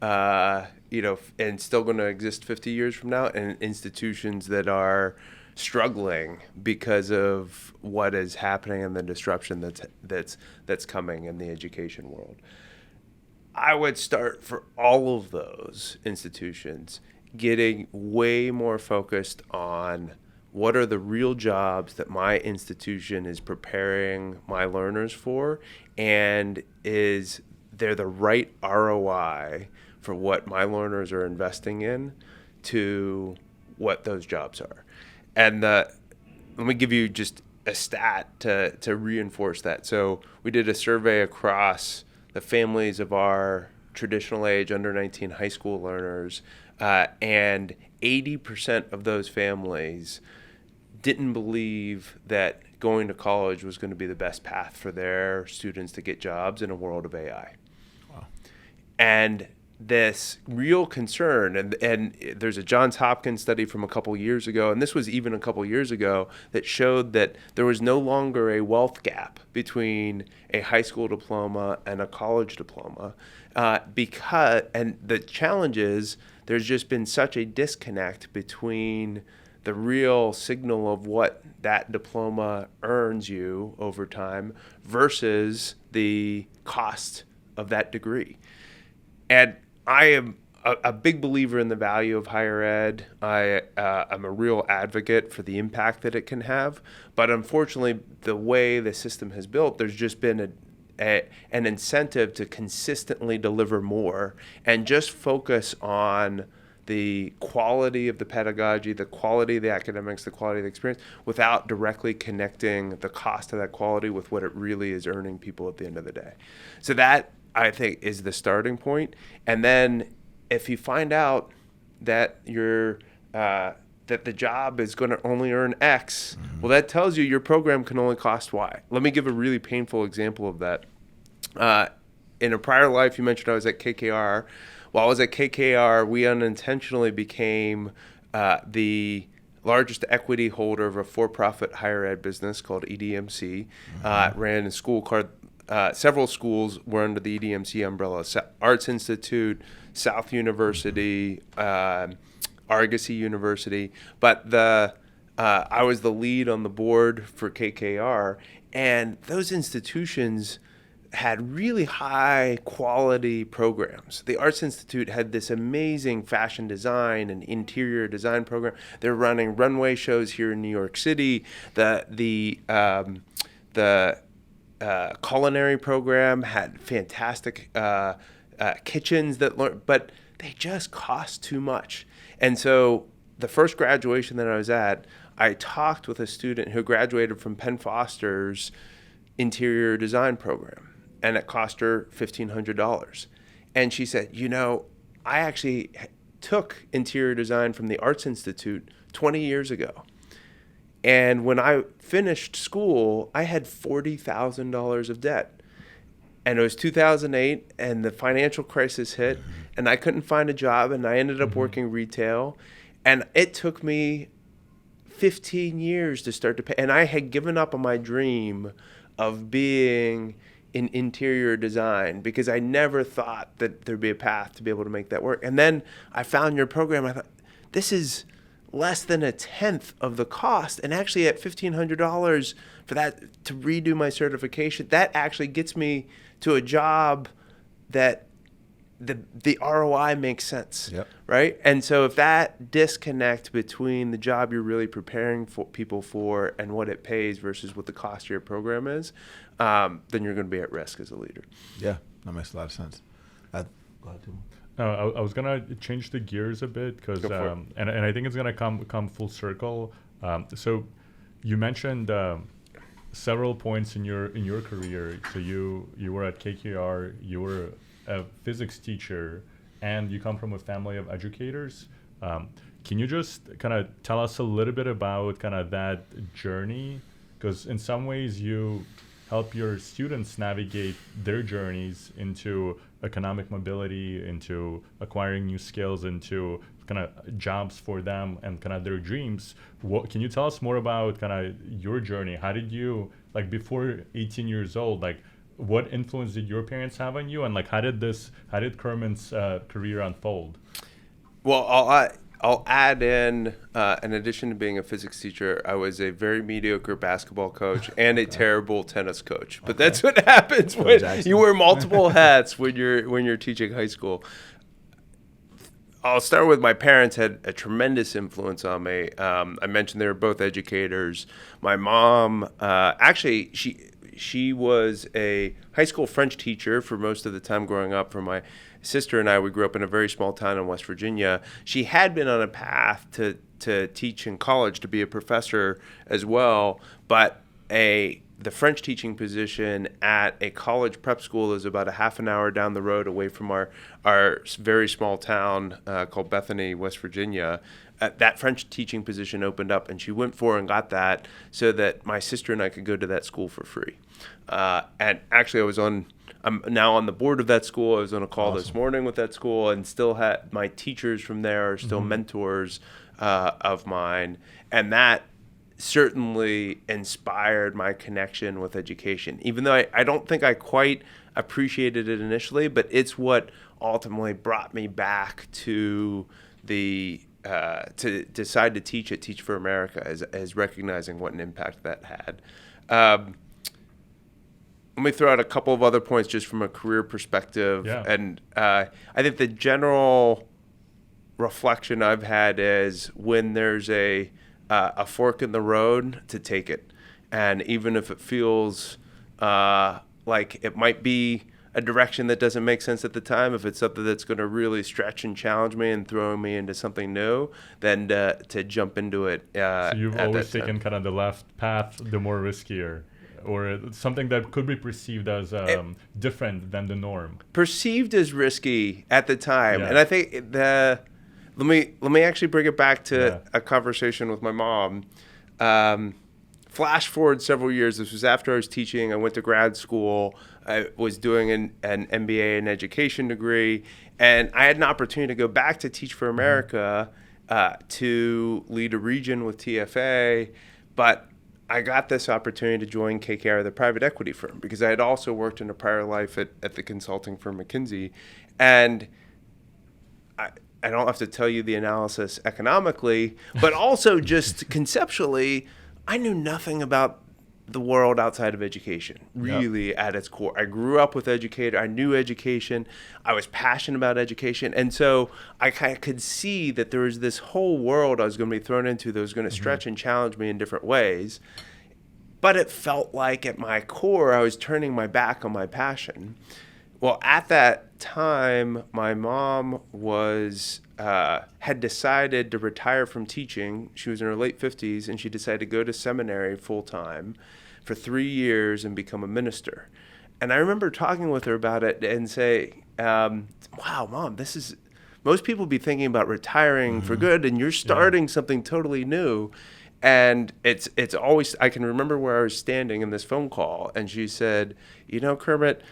and still going to exist 50 years from now, and institutions that are struggling because of what is happening and the disruption that's coming in the education world. I would start for all of those institutions getting way more focused on what are the real jobs that my institution is preparing my learners for, and is there the right ROI for what my learners are investing in to what those jobs are. And let me give you just a stat to reinforce that. So we did a survey across the families of our traditional age under 19 high school learners, and 80% of those families didn't believe that going to college was going to be the best path for their students to get jobs in a world of AI. Wow. And this real concern, and there's a Johns Hopkins study from a couple years ago, and this was even a couple years ago, that showed that there was no longer a wealth gap between a high school diploma and a college diploma, and the challenge is there's just been such a disconnect between the real signal of what that diploma earns you over time versus the cost of that degree. And I am a big believer in the value of higher ed. I'm a real advocate for the impact that it can have. But unfortunately, the way the system has built, there's just been an incentive to consistently deliver more and just focus on the quality of the pedagogy, the quality of the academics, the quality of the experience, without directly connecting the cost of that quality with what it really is earning people at the end of the day. So that, I think, is the starting point. And then if you find out that that the job is going to only earn X, well, that tells you your program can only cost Y. Let me give a really painful example of that. In a prior life, you mentioned I was at KKR. While I was at KKR, we unintentionally became the largest equity holder of a for-profit higher ed business called EDMC. Ran a school called, several schools were under the EDMC umbrella: Arts Institute, South University, Argosy University. But I was the lead on the board for KKR, and those institutions had really high quality programs. The Arts Institute had this amazing fashion design and interior design program. They're running runway shows here in New York City. The culinary program had fantastic kitchens that learn, but they just cost too much. And so the first graduation that I was at, I talked with a student who graduated from Penn Foster's interior design program, and it cost her $1,500. And she said, I actually took interior design from the Arts Institute 20 years ago. And when I finished school, I had $40,000 of debt. And it was 2008, and the financial crisis hit, and I couldn't find a job, and I ended up working retail. And it took me 15 years to start to pay. And I had given up on my dream of being in interior design because I never thought that there'd be a path to be able to make that work. And then I found your program. I thought, this is less than a tenth of the cost. And actually at $1,500 for that to redo my certification, that actually gets me to a job that the ROI makes sense, right? And so if that disconnect between the job you're really preparing for people for and what it pays versus what the cost of your program is, then you're going to be at risk as a leader. Yeah, that makes a lot of sense. Go ahead, Timur. I was gonna change the gears a bit because, and I think it's gonna come full circle. So you mentioned several points in your career. So you were at KKR, you were a physics teacher, and you come from a family of educators. Can you just kind of tell us a little bit about kind of that journey? Because in some ways you help your students navigate their journeys into economic mobility, into acquiring new skills, into kind of jobs for them and kind of their dreams. Can you tell us more about kind of your journey? How did you, like before 18 years old, like what influence did your parents have on you? And like how did Kermit's career unfold? Well, I'll add in addition to being a physics teacher, I was a very mediocre basketball coach and a terrible tennis coach. But that's what happens when you wear multiple hats when you're teaching high school. I'll start with my parents had a tremendous influence on me. I mentioned they were both educators. My mom, actually, she was a high school French teacher for most of the time growing up. For my sister and I, we grew up in a very small town in West Virginia. She had been on a path to teach in college, to be a professor as well, but the French teaching position at a college prep school is about a half an hour down the road away from our very small town called Bethany, West Virginia. That French teaching position opened up, and she went for and got that so that my sister and I could go to that school for free. And actually, I'm now on the board of that school. I was on a call this morning with that school, and still had my teachers from there are still mentors of mine, and that certainly inspired my connection with education. Even though I don't think I quite appreciated it initially, but it's what ultimately brought me back to to decide to teach at Teach for America, as recognizing what an impact that had. Let me throw out a couple of other points just from a career perspective. Yeah. And I think the general reflection I've had is when there's a fork in the road, to take it. And even if it feels like it might be a direction that doesn't make sense at the time, if it's something that's going to really stretch and challenge me and throw me into something new, then to jump into it. So you've always taken kind of the left path, the more riskier, or something that could be perceived as different than the norm. Perceived as risky at the time. Yeah. And I think let me actually bring it back to a conversation with my mom. Flash forward several years. This was after I was teaching. I went to grad school. I was doing an MBA in education degree, and I had an opportunity to go back to Teach for America to lead a region with TFA, but I got this opportunity to join KKR, the private equity firm, because I had also worked in a prior life at the consulting firm McKinsey, and I don't have to tell you the analysis economically, but also just conceptually, I knew nothing about the world outside of education, really at its core. I grew up with educator. I knew education. I was passionate about education. And so I kind of could see that there was this whole world I was going to be thrown into that was going to stretch and challenge me in different ways. But it felt like at my core, I was turning my back on my passion. Well, at that time, my mom had decided to retire from teaching. She was in her late 50s, and she decided to go to seminary full-time for 3 years and become a minister. And I remember talking with her about it and say, wow, Mom, most people be thinking about retiring for good, and you're starting something totally new. And it's always, I can remember where I was standing in this phone call, and she said, Kermit,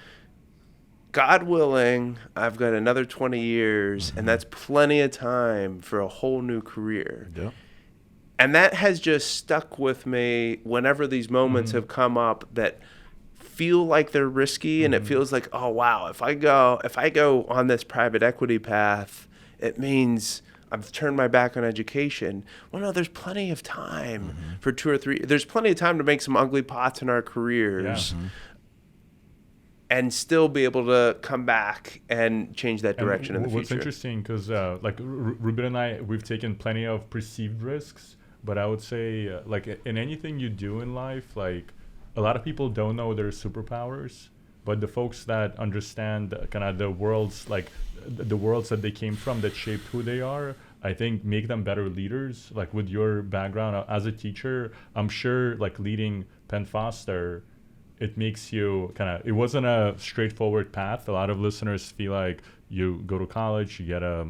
God willing, I've got another 20 years, and that's plenty of time for a whole new career. Yeah. And that has just stuck with me whenever these moments have come up that feel like they're risky, and it feels like, oh, wow, if I go on this private equity path, it means I've turned my back on education. Well, no, there's plenty of time for 2 or 3. There's plenty of time to make some ugly pots in our careers. Yeah. And still be able to come back and change that direction in the future. What's interesting, because like Rubén and I, we've taken plenty of perceived risks, but I would say like in anything you do in life, like a lot of people don't know their superpowers, but the folks that understand kind of the worlds, like the worlds that they came from that shaped who they are, I think make them better leaders. Like with your background as a teacher, I'm sure like leading Penn Foster, it makes you it wasn't a straightforward path. A lot of listeners feel like you go to college, you get a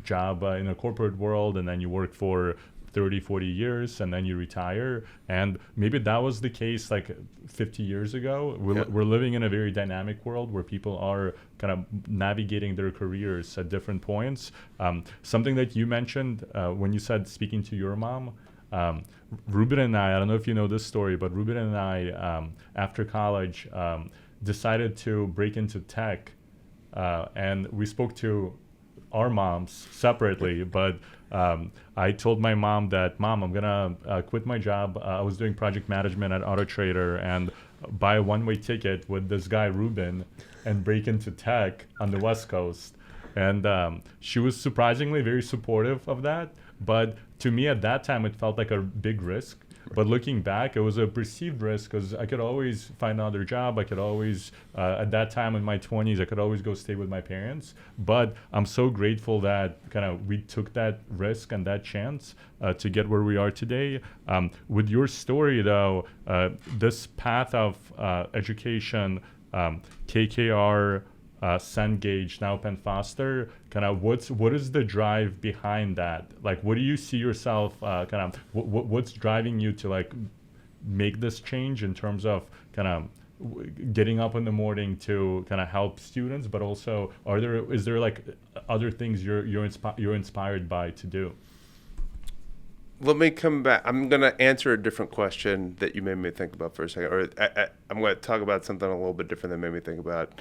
job in a corporate world, and then you work for 30, 40 years, and then you retire. And maybe that was the case like 50 years ago. We're living in a very dynamic world where people are kind of navigating their careers at different points. Something that you mentioned when you said speaking to your mom, Rubén and I don't know if you know this story, but Rubén and I, after college, decided to break into tech, and we spoke to our moms separately, but I told my mom that, Mom, I'm going to quit my job. I was doing project management at Auto Trader and buy a one-way ticket with this guy, Rubén, and break into tech on the West Coast. And she was surprisingly very supportive of that. But to me at that time, it felt like a big risk. But looking back, it was a perceived risk because I could always find another job. I could always, at that time in my 20s, I could always go stay with my parents. But I'm so grateful that we took that risk and that chance to get where we are today. With your story, though, this path of education, KKR, Cengage, now Penn Foster, what is the drive behind that? Like, what do you see yourself, what's driving you to make this change in terms of getting up in the morning to help students, but also is there other things you're inspired by to do? Let me come back. I'm going to answer a different question that you made me think about for a second, or I'm going to talk about something a little bit different that made me think about.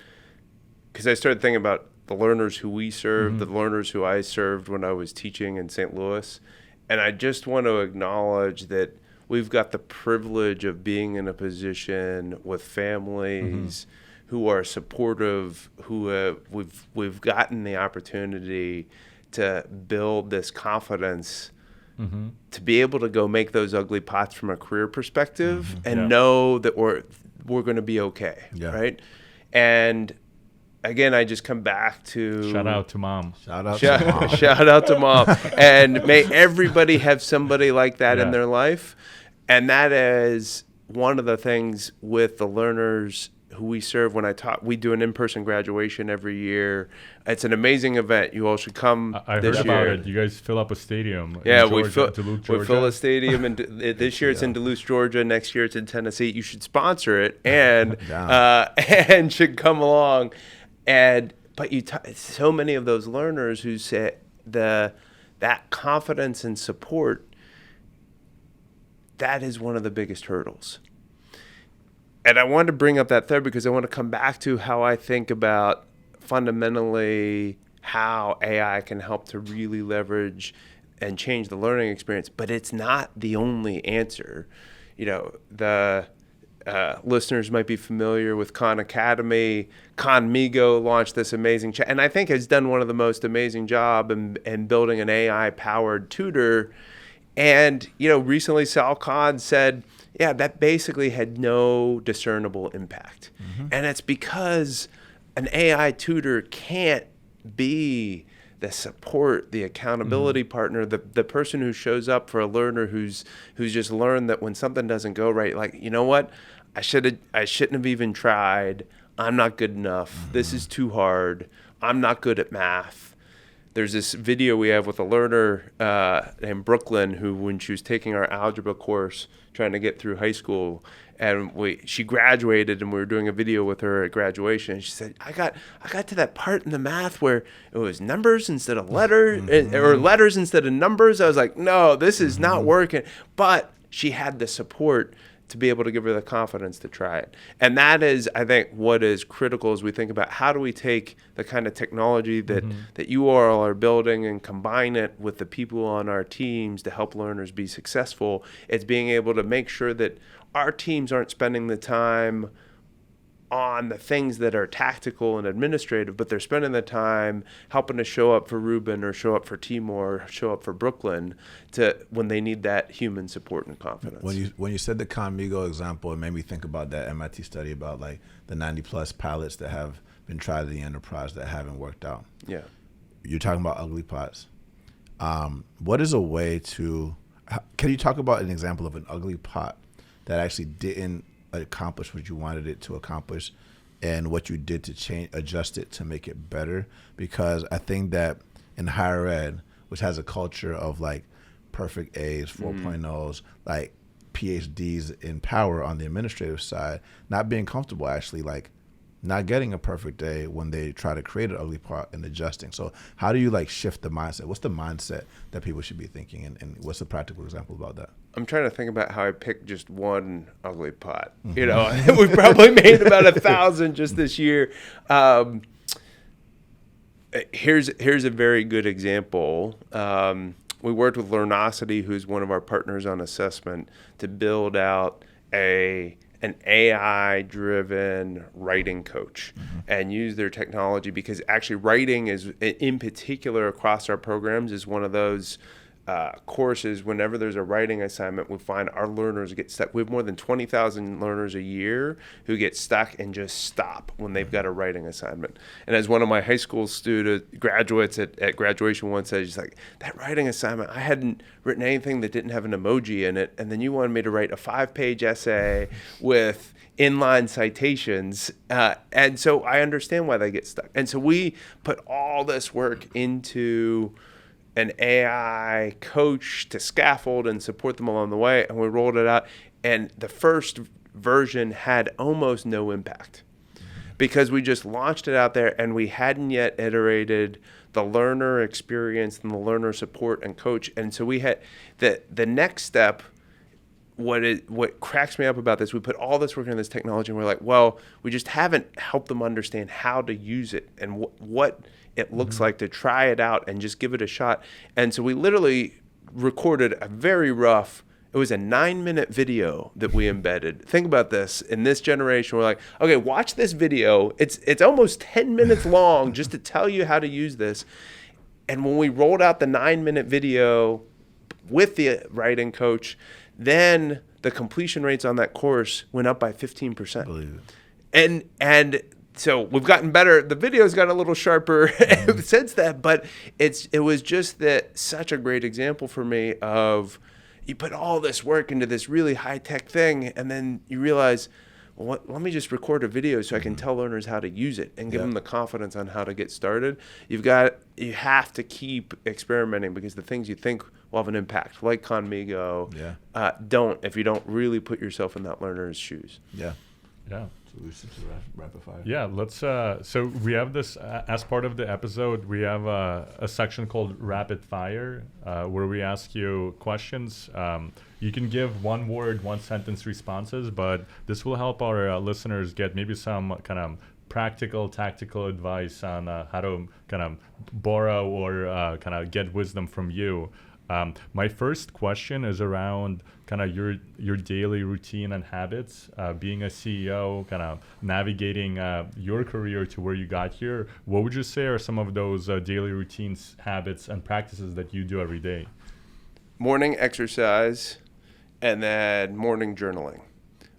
Because I started thinking about the learners who we served, the learners who I served when I was teaching in St. Louis. And I just want to acknowledge that we've got the privilege of being in a position with families who are supportive, we've gotten the opportunity to build this confidence to be able to go make those ugly pots from a career perspective and know that we're going to be okay, right? And again, I just come back to... Shout out to Mom. Shout out to Mom. And may everybody have somebody like that in their life. And that is one of the things with the learners who we serve. When I talk, we do an in-person graduation every year. It's an amazing event. You all should come I this heard year. about it. You guys fill up a stadium Yeah, in Georgia, Duluth, Georgia. We fill a stadium. And this year it's in Duluth, Georgia. Next year it's in Tennessee. You should sponsor it and and should come along. But so many of those learners who say that confidence and support, that is one of the biggest hurdles. And I wanted to bring up that third because I want to come back to how I think about fundamentally how AI can help to really leverage and change the learning experience. But it's not the only answer. the listeners might be familiar with Khan Academy. Conmigo launched this amazing and I think has done one of the most amazing job in building an AI-powered tutor. And, recently Sal Khan said, yeah, that basically had no discernible impact. And it's because an AI tutor can't be the support, the accountability partner, the person who shows up for a learner who's just learned that when something doesn't go right, like, you know what, I shouldn't have even tried. I'm not good enough. This is too hard. I'm not good at math. There's this video we have with a learner named Brooklyn who, when she was taking our algebra course, trying to get through high school, and she graduated, and we were doing a video with her at graduation. And she said, I got to that part in the math where it was numbers instead of letters, or letters instead of numbers. I was like, no, this is not working. But she had the support to be able to give her the confidence to try it. And that is, I think, what is critical as we think about how do we take the kind of technology that you all are building and combine it with the people on our teams to help learners be successful. It's being able to make sure that our teams aren't spending the time on the things that are tactical and administrative, but they're spending the time helping to show up for Rubén or show up for Timur or show up for Brooklyn when they need that human support and confidence. When you said the Conmigo example, it made me think about that MIT study about like the 90+ pilots that have been tried in the enterprise that haven't worked out. Yeah. You're talking about ugly pots. What is a way to, can you talk about an example of an ugly pot that actually didn't accomplish what you wanted it to accomplish, and what you did to adjust it to make it better? Because I think that in higher ed, which has a culture of like perfect A's, 4.0s, like PhDs in power on the administrative side, not being comfortable actually like not getting a perfect A when they try to create an ugly part and adjusting. So how do you like shift the mindset? What's the mindset that people should be thinking, and what's the practical example about that? I'm trying to think about how I picked just one ugly pot. We've probably made about 1,000 just this year. Here's a very good example. We worked with Learnosity, who's one of our partners on assessment, to build out an AI-driven writing coach and use their technology, because actually writing is, in particular across our programs, is one of those courses. Whenever there's a writing assignment, we find our learners get stuck. We have more than 20,000 learners a year who get stuck and just stop when they've got a writing assignment. And as one of my high school graduates at graduation once said, she's like, that writing assignment, I hadn't written anything that didn't have an emoji in it, and then you wanted me to write a 5-page essay with inline citations, and so I understand why they get stuck. And so we put all this work into an AI coach to scaffold and support them along the way, and we rolled it out, and the first version had almost no impact because we just launched it out there and we hadn't yet iterated the learner experience and the learner support and coach. And so we had the next step. What cracks me up about this, we put all this work into this technology and we're like, well, we just haven't helped them understand how to use it and what it looks like to try it out and just give it a shot. And so we literally recorded a very rough, it was a 9-minute video that we embedded. Think about this. In this generation, we're like, okay, watch this video. It's almost 10 minutes long just to tell you how to use this. And when we rolled out the 9-minute video with the writing coach, then the completion rates on that course went up by 15%. Believe it. And so we've gotten better. The video's gotten a little sharper since that, but it was just such a great example for me of, you put all this work into this really high-tech thing, and then you realize, well, let me just record a video so I can tell learners how to use it and give them the confidence on how to get started. You have to keep experimenting, because the things you think will have an impact, like Conmigo, don't if you don't really put yourself in that learner's shoes. Yeah. So we should rapid fire. Yeah, let's. So we have this as part of the episode. We have a section called Rapid Fire, where we ask you questions. You can give 1-word, 1-sentence responses, but this will help our listeners get maybe some kind of practical, tactical advice on how to kind of borrow or kind of get wisdom from you. My first question is around kind of your daily routine and habits. Being a CEO, kind of navigating your career to where you got here. What would you say are some of those daily routines, habits, and practices that you do every day? Morning exercise, and then morning journaling.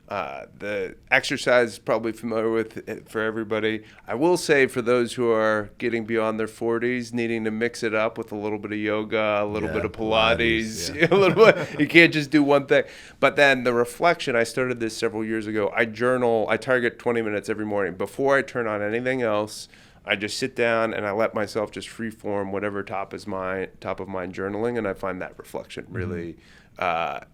The exercise is probably familiar with it for everybody. I will say for those who are getting beyond their 40s, needing to mix it up with a little bit of yoga, a little bit of Pilates, a little bit. You can't just do one thing. But then the reflection, I started this several years ago. I journal. I target 20 minutes every morning. Before I turn on anything else, I just sit down and I let myself just free form whatever top of mind journaling, and I find that reflection really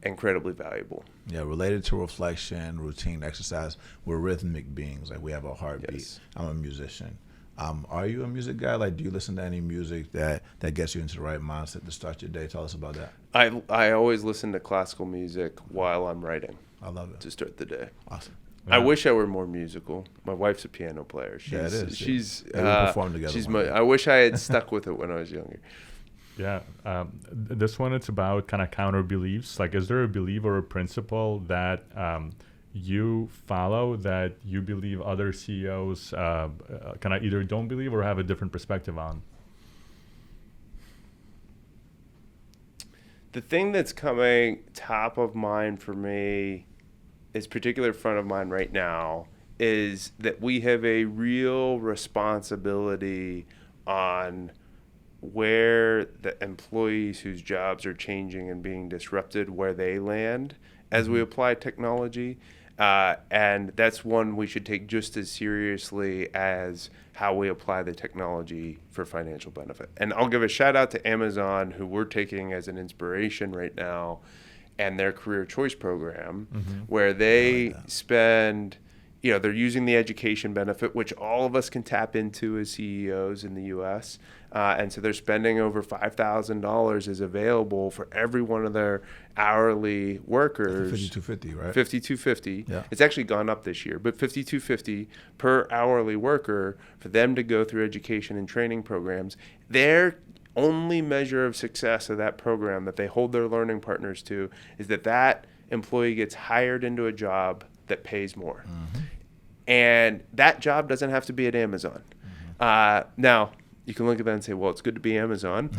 incredibly valuable. Yeah, related to reflection, routine, exercise, we're rhythmic beings. Like we have a heartbeat. Yes. I'm a musician. Are you a music guy? Like, do you listen to any music that gets you into the right mindset to start your day? Tell us about that. I always listen to classical music while I'm writing. I love it. To start the day. Awesome. Yeah. I wish I were more musical. My wife's a piano player. Yeah, it is. She's we perform together. I wish I had stuck with it when I was younger. Yeah, this one, it's about kind of counter beliefs. Like, is there a belief or a principle that you follow that you believe other CEOs kind of either don't believe or have a different perspective on? The thing that's coming top of mind for me, is particular front of mind right now, is that we have a real responsibility on where the employees whose jobs are changing and being disrupted, where they land as we apply technology. And that's one we should take just as seriously as how we apply the technology for financial benefit. And I'll give a shout out to Amazon, who we're taking as an inspiration right now, and their career choice program, where they spend, they're using the education benefit, which all of us can tap into as CEOs in the U.S. And so they're spending over $5,000 is available for every one of their hourly workers. $5,250, right? $5,250. Yeah. It's actually gone up this year, but $5,250 per hourly worker for them to go through education and training programs. Their only measure of success of that program that they hold their learning partners to is that employee gets hired into a job that pays more. And that job doesn't have to be at Amazon. Now, you can look at that and say, well, it's good to be Amazon.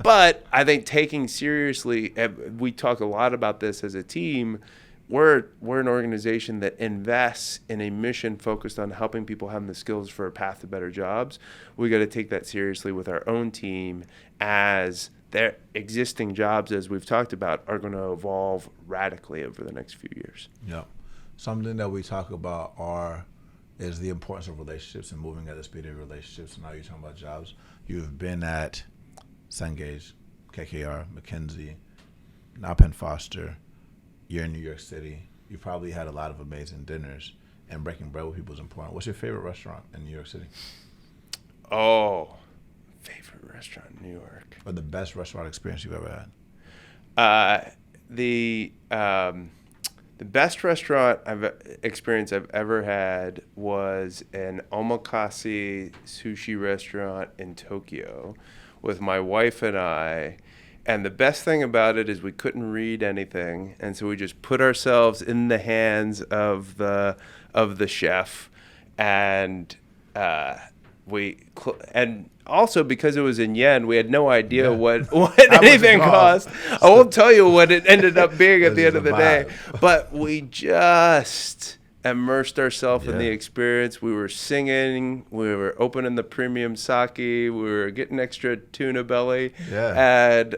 But I think taking seriously, we talk a lot about this as a team, we're an organization that invests in a mission focused on helping people have the skills for a path to better jobs. We got to take that seriously with our own team, as their existing jobs, as we've talked about, are going to evolve radically over the next few years. Yeah. Something that we talk about is the importance of relationships and moving at the speed of relationships. And now you're talking about jobs. You've been at Cengage, KKR, McKinsey, now Penn Foster. You're in New York City. You probably had a lot of amazing dinners, and breaking bread with people is important. What's your favorite restaurant in New York City? Oh, favorite restaurant in New York. Or the best restaurant experience you've ever had? The best restaurant experience I've ever had was an omakase sushi restaurant in Tokyo with my wife and I. And the best thing about it is we couldn't read anything, and so we just put ourselves in the hands of the chef, and and also because it was in yen, we had no idea what anything cost. I won't tell you what it ended up being at the end of the day, but we just immersed ourselves in the experience. We were singing, we were opening the premium sake, we were getting extra tuna belly, and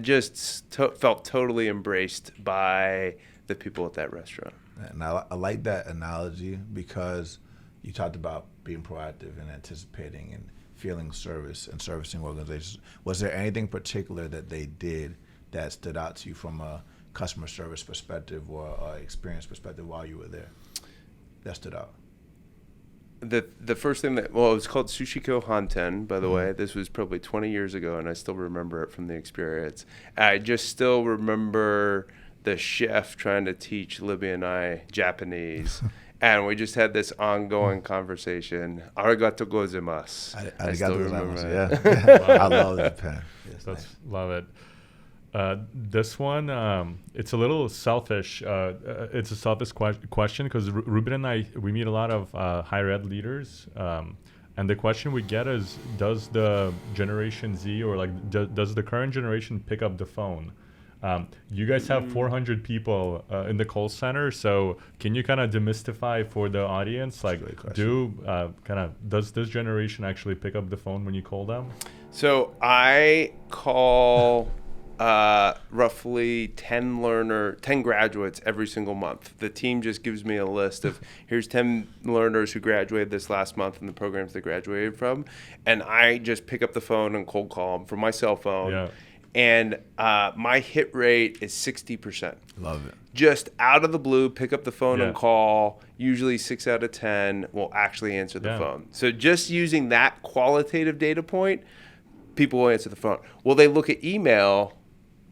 just felt totally embraced by the people at that restaurant. And I like that analogy, because you talked about being proactive and anticipating and feeling service and servicing organizations. Was there anything particular that they did that stood out to you from a customer service perspective or experience perspective while you were there that stood out? The first thing it was called Sushiko Hanten, by the way. This was probably 20 years ago, and I still remember it from the experience. I just still remember the chef trying to teach Libby and I Japanese, And we just had this ongoing conversation. Arigato gozaimasu. I still remember that. Yeah. I love Japan. Love it. This one, it's a little selfish. It's a selfish question because Rubén and I, we meet a lot of higher ed leaders. And the question we get is, does the Generation Z or like does the current generation pick up the phone? You guys have 400 people in the call center, so can you kind of demystify for the audience, like, does this generation actually pick up the phone when you call them? So I call roughly 10 graduates every single month. The team just gives me a list of, here's 10 learners who graduated this last month and the programs they graduated from, and I just pick up the phone and cold call them from my cell phone. Yeah. And my hit rate is 60%. Love it. Just out of the blue, pick up the phone and call. Usually 6 out of 10 will actually answer the phone. So just using that qualitative data point, people will answer the phone. Will they look at email?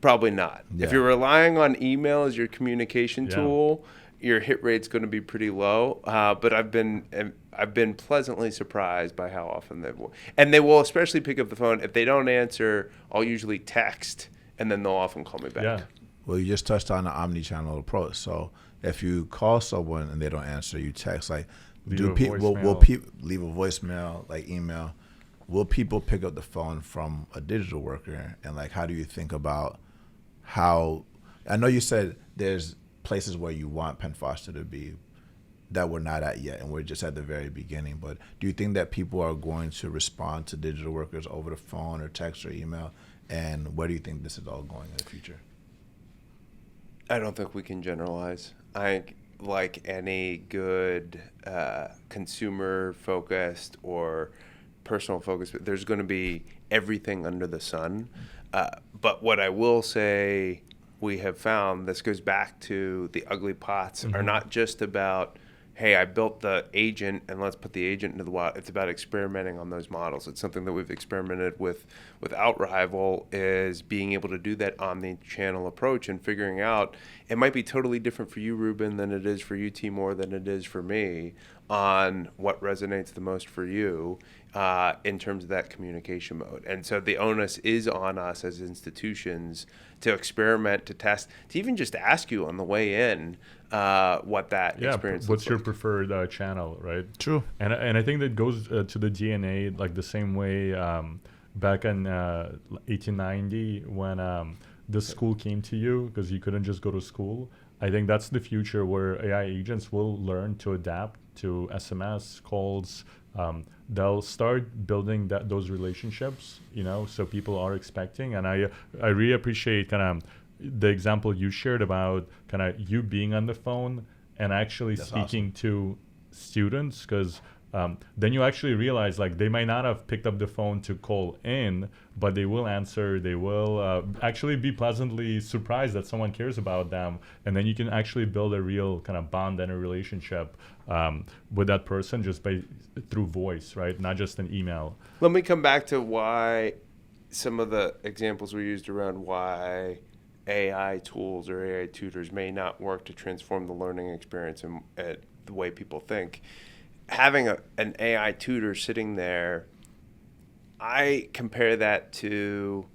Probably not. Yeah. If you're relying on email as your communication tool, your hit rate's going to be pretty low. But I've been pleasantly surprised by how often they will especially pick up the phone. If they don't answer, I'll usually text, and then they'll often call me back. Yeah. Well, you just touched on the omni-channel approach. So if you call someone and they don't answer, you text. Like, will people leave a voicemail, like email? Will people pick up the phone from a digital worker? And like, how do you think about how? I know you said there's places where you want Penn Foster to be that we're not at yet, and we're just at the very beginning. But do you think that people are going to respond to digital workers over the phone or text or email? And where do you think this is all going in the future? I don't think we can generalize. I think, like any good consumer-focused or personal-focused, there's going to be everything under the sun. But what I will say we have found, this goes back to the ugly pots, are not just about, hey, I built the agent and let's put the agent into the wild. It's about experimenting on those models. It's something that we've experimented with without rival, is being able to do that omni-channel approach and figuring out, it might be totally different for you, Rubén, than it is for you, Timur, than it is for me, on what resonates the most for you in terms of that communication mode. And so the onus is on us as institutions to experiment, to test, to even just ask you on the way in what that experience looks what's your like. preferred channel, right? True. And I think that goes to the DNA, like the same way back in 1890 when the school came to you because you couldn't just go to school. I think that's the future where AI agents will learn to adapt to SMS calls. They'll start building those relationships, so people are expecting. And I really appreciate kind of the example you shared about kind of you being on the phone and actually speaking to students, because then you actually realize like they might not have picked up the phone to call in, but they will answer. They will actually be pleasantly surprised that someone cares about them. And then you can actually build a real kind of bond and a relationship with that person just through voice, right? Not just an email. Let me come back to why some of the examples we used around why AI tools or AI tutors may not work to transform the learning experience and the way people think. Having an AI tutor sitting there, I compare that to,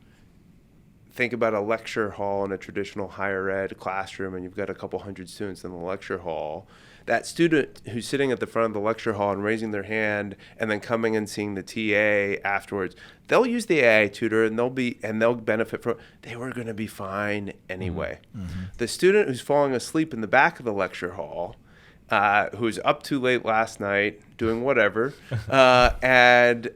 think about a lecture hall in a traditional higher ed classroom, and you've got a couple hundred students in the lecture hall. That student who's sitting at the front of the lecture hall and raising their hand and then coming and seeing the TA afterwards, they'll use the AI tutor and they'll benefit from it. They were going to be fine anyway. Mm-hmm. The student who's falling asleep in the back of the lecture hall, who's up too late last night doing whatever, and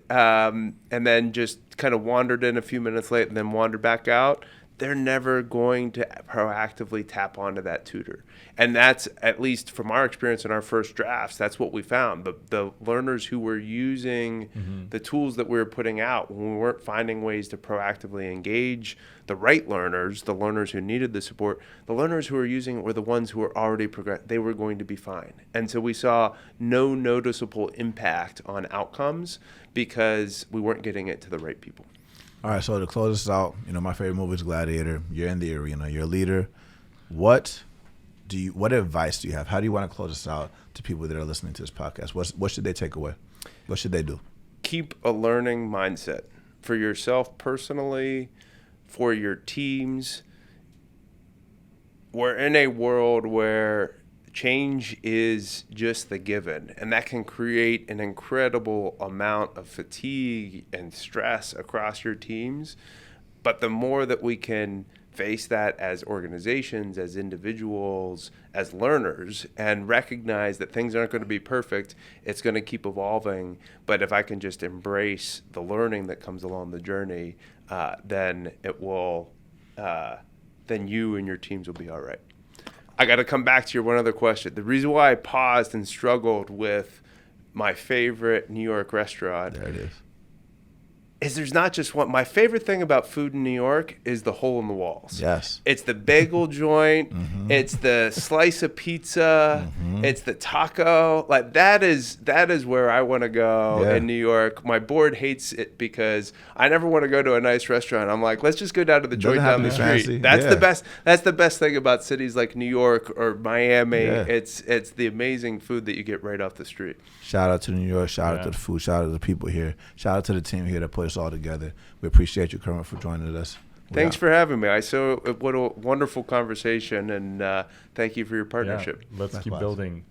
then just kind of wandered in a few minutes late and then wandered back out, they're never going to proactively tap onto that tutor. And that's, at least from our experience in our first drafts, that's what we found. The learners who were using the tools that we were putting out, when we weren't finding ways to proactively engage the right learners, the learners who needed the support, the learners who were using it were the ones who were already progressed. They were going to be fine. And so we saw no noticeable impact on outcomes because we weren't getting it to the right people. All right, so to close this out, my favorite movie is Gladiator. You're in the arena. You're a leader. What what advice do you have? How do you want to close this out to people that are listening to this podcast? What should they take away? What should they do? Keep a learning mindset for yourself personally, for your teams. We're in a world where change is just the given, and that can create an incredible amount of fatigue and stress across your teams. But the more that we can face that as organizations, as individuals, as learners, and recognize that things aren't going to be perfect, it's going to keep evolving. But if I can just embrace the learning that comes along the journey, then it will, then you and your teams will be all right. I got to come back to your one other question. The reason why I paused and struggled with my favorite New York restaurant, There it is. there's not just one. My favorite thing about food in New York is the hole in the walls. Yes. It's the bagel joint. It's the slice of pizza. It's the taco. Like that is where I want to go in New York. My board hates it because I never want to go to a nice restaurant. I'm like, let's just go down to the joint down the street. Fancy. That's the best. That's the best thing about cities like New York or Miami. Yeah. It's the amazing food that you get right off the street. Shout out to New York. Shout out to the food. Shout out to the people here. Shout out to the team here that put us all together. We appreciate you, Kermit, for joining us. Thanks for having me. What a wonderful conversation, and thank you for your partnership. Let's keep building.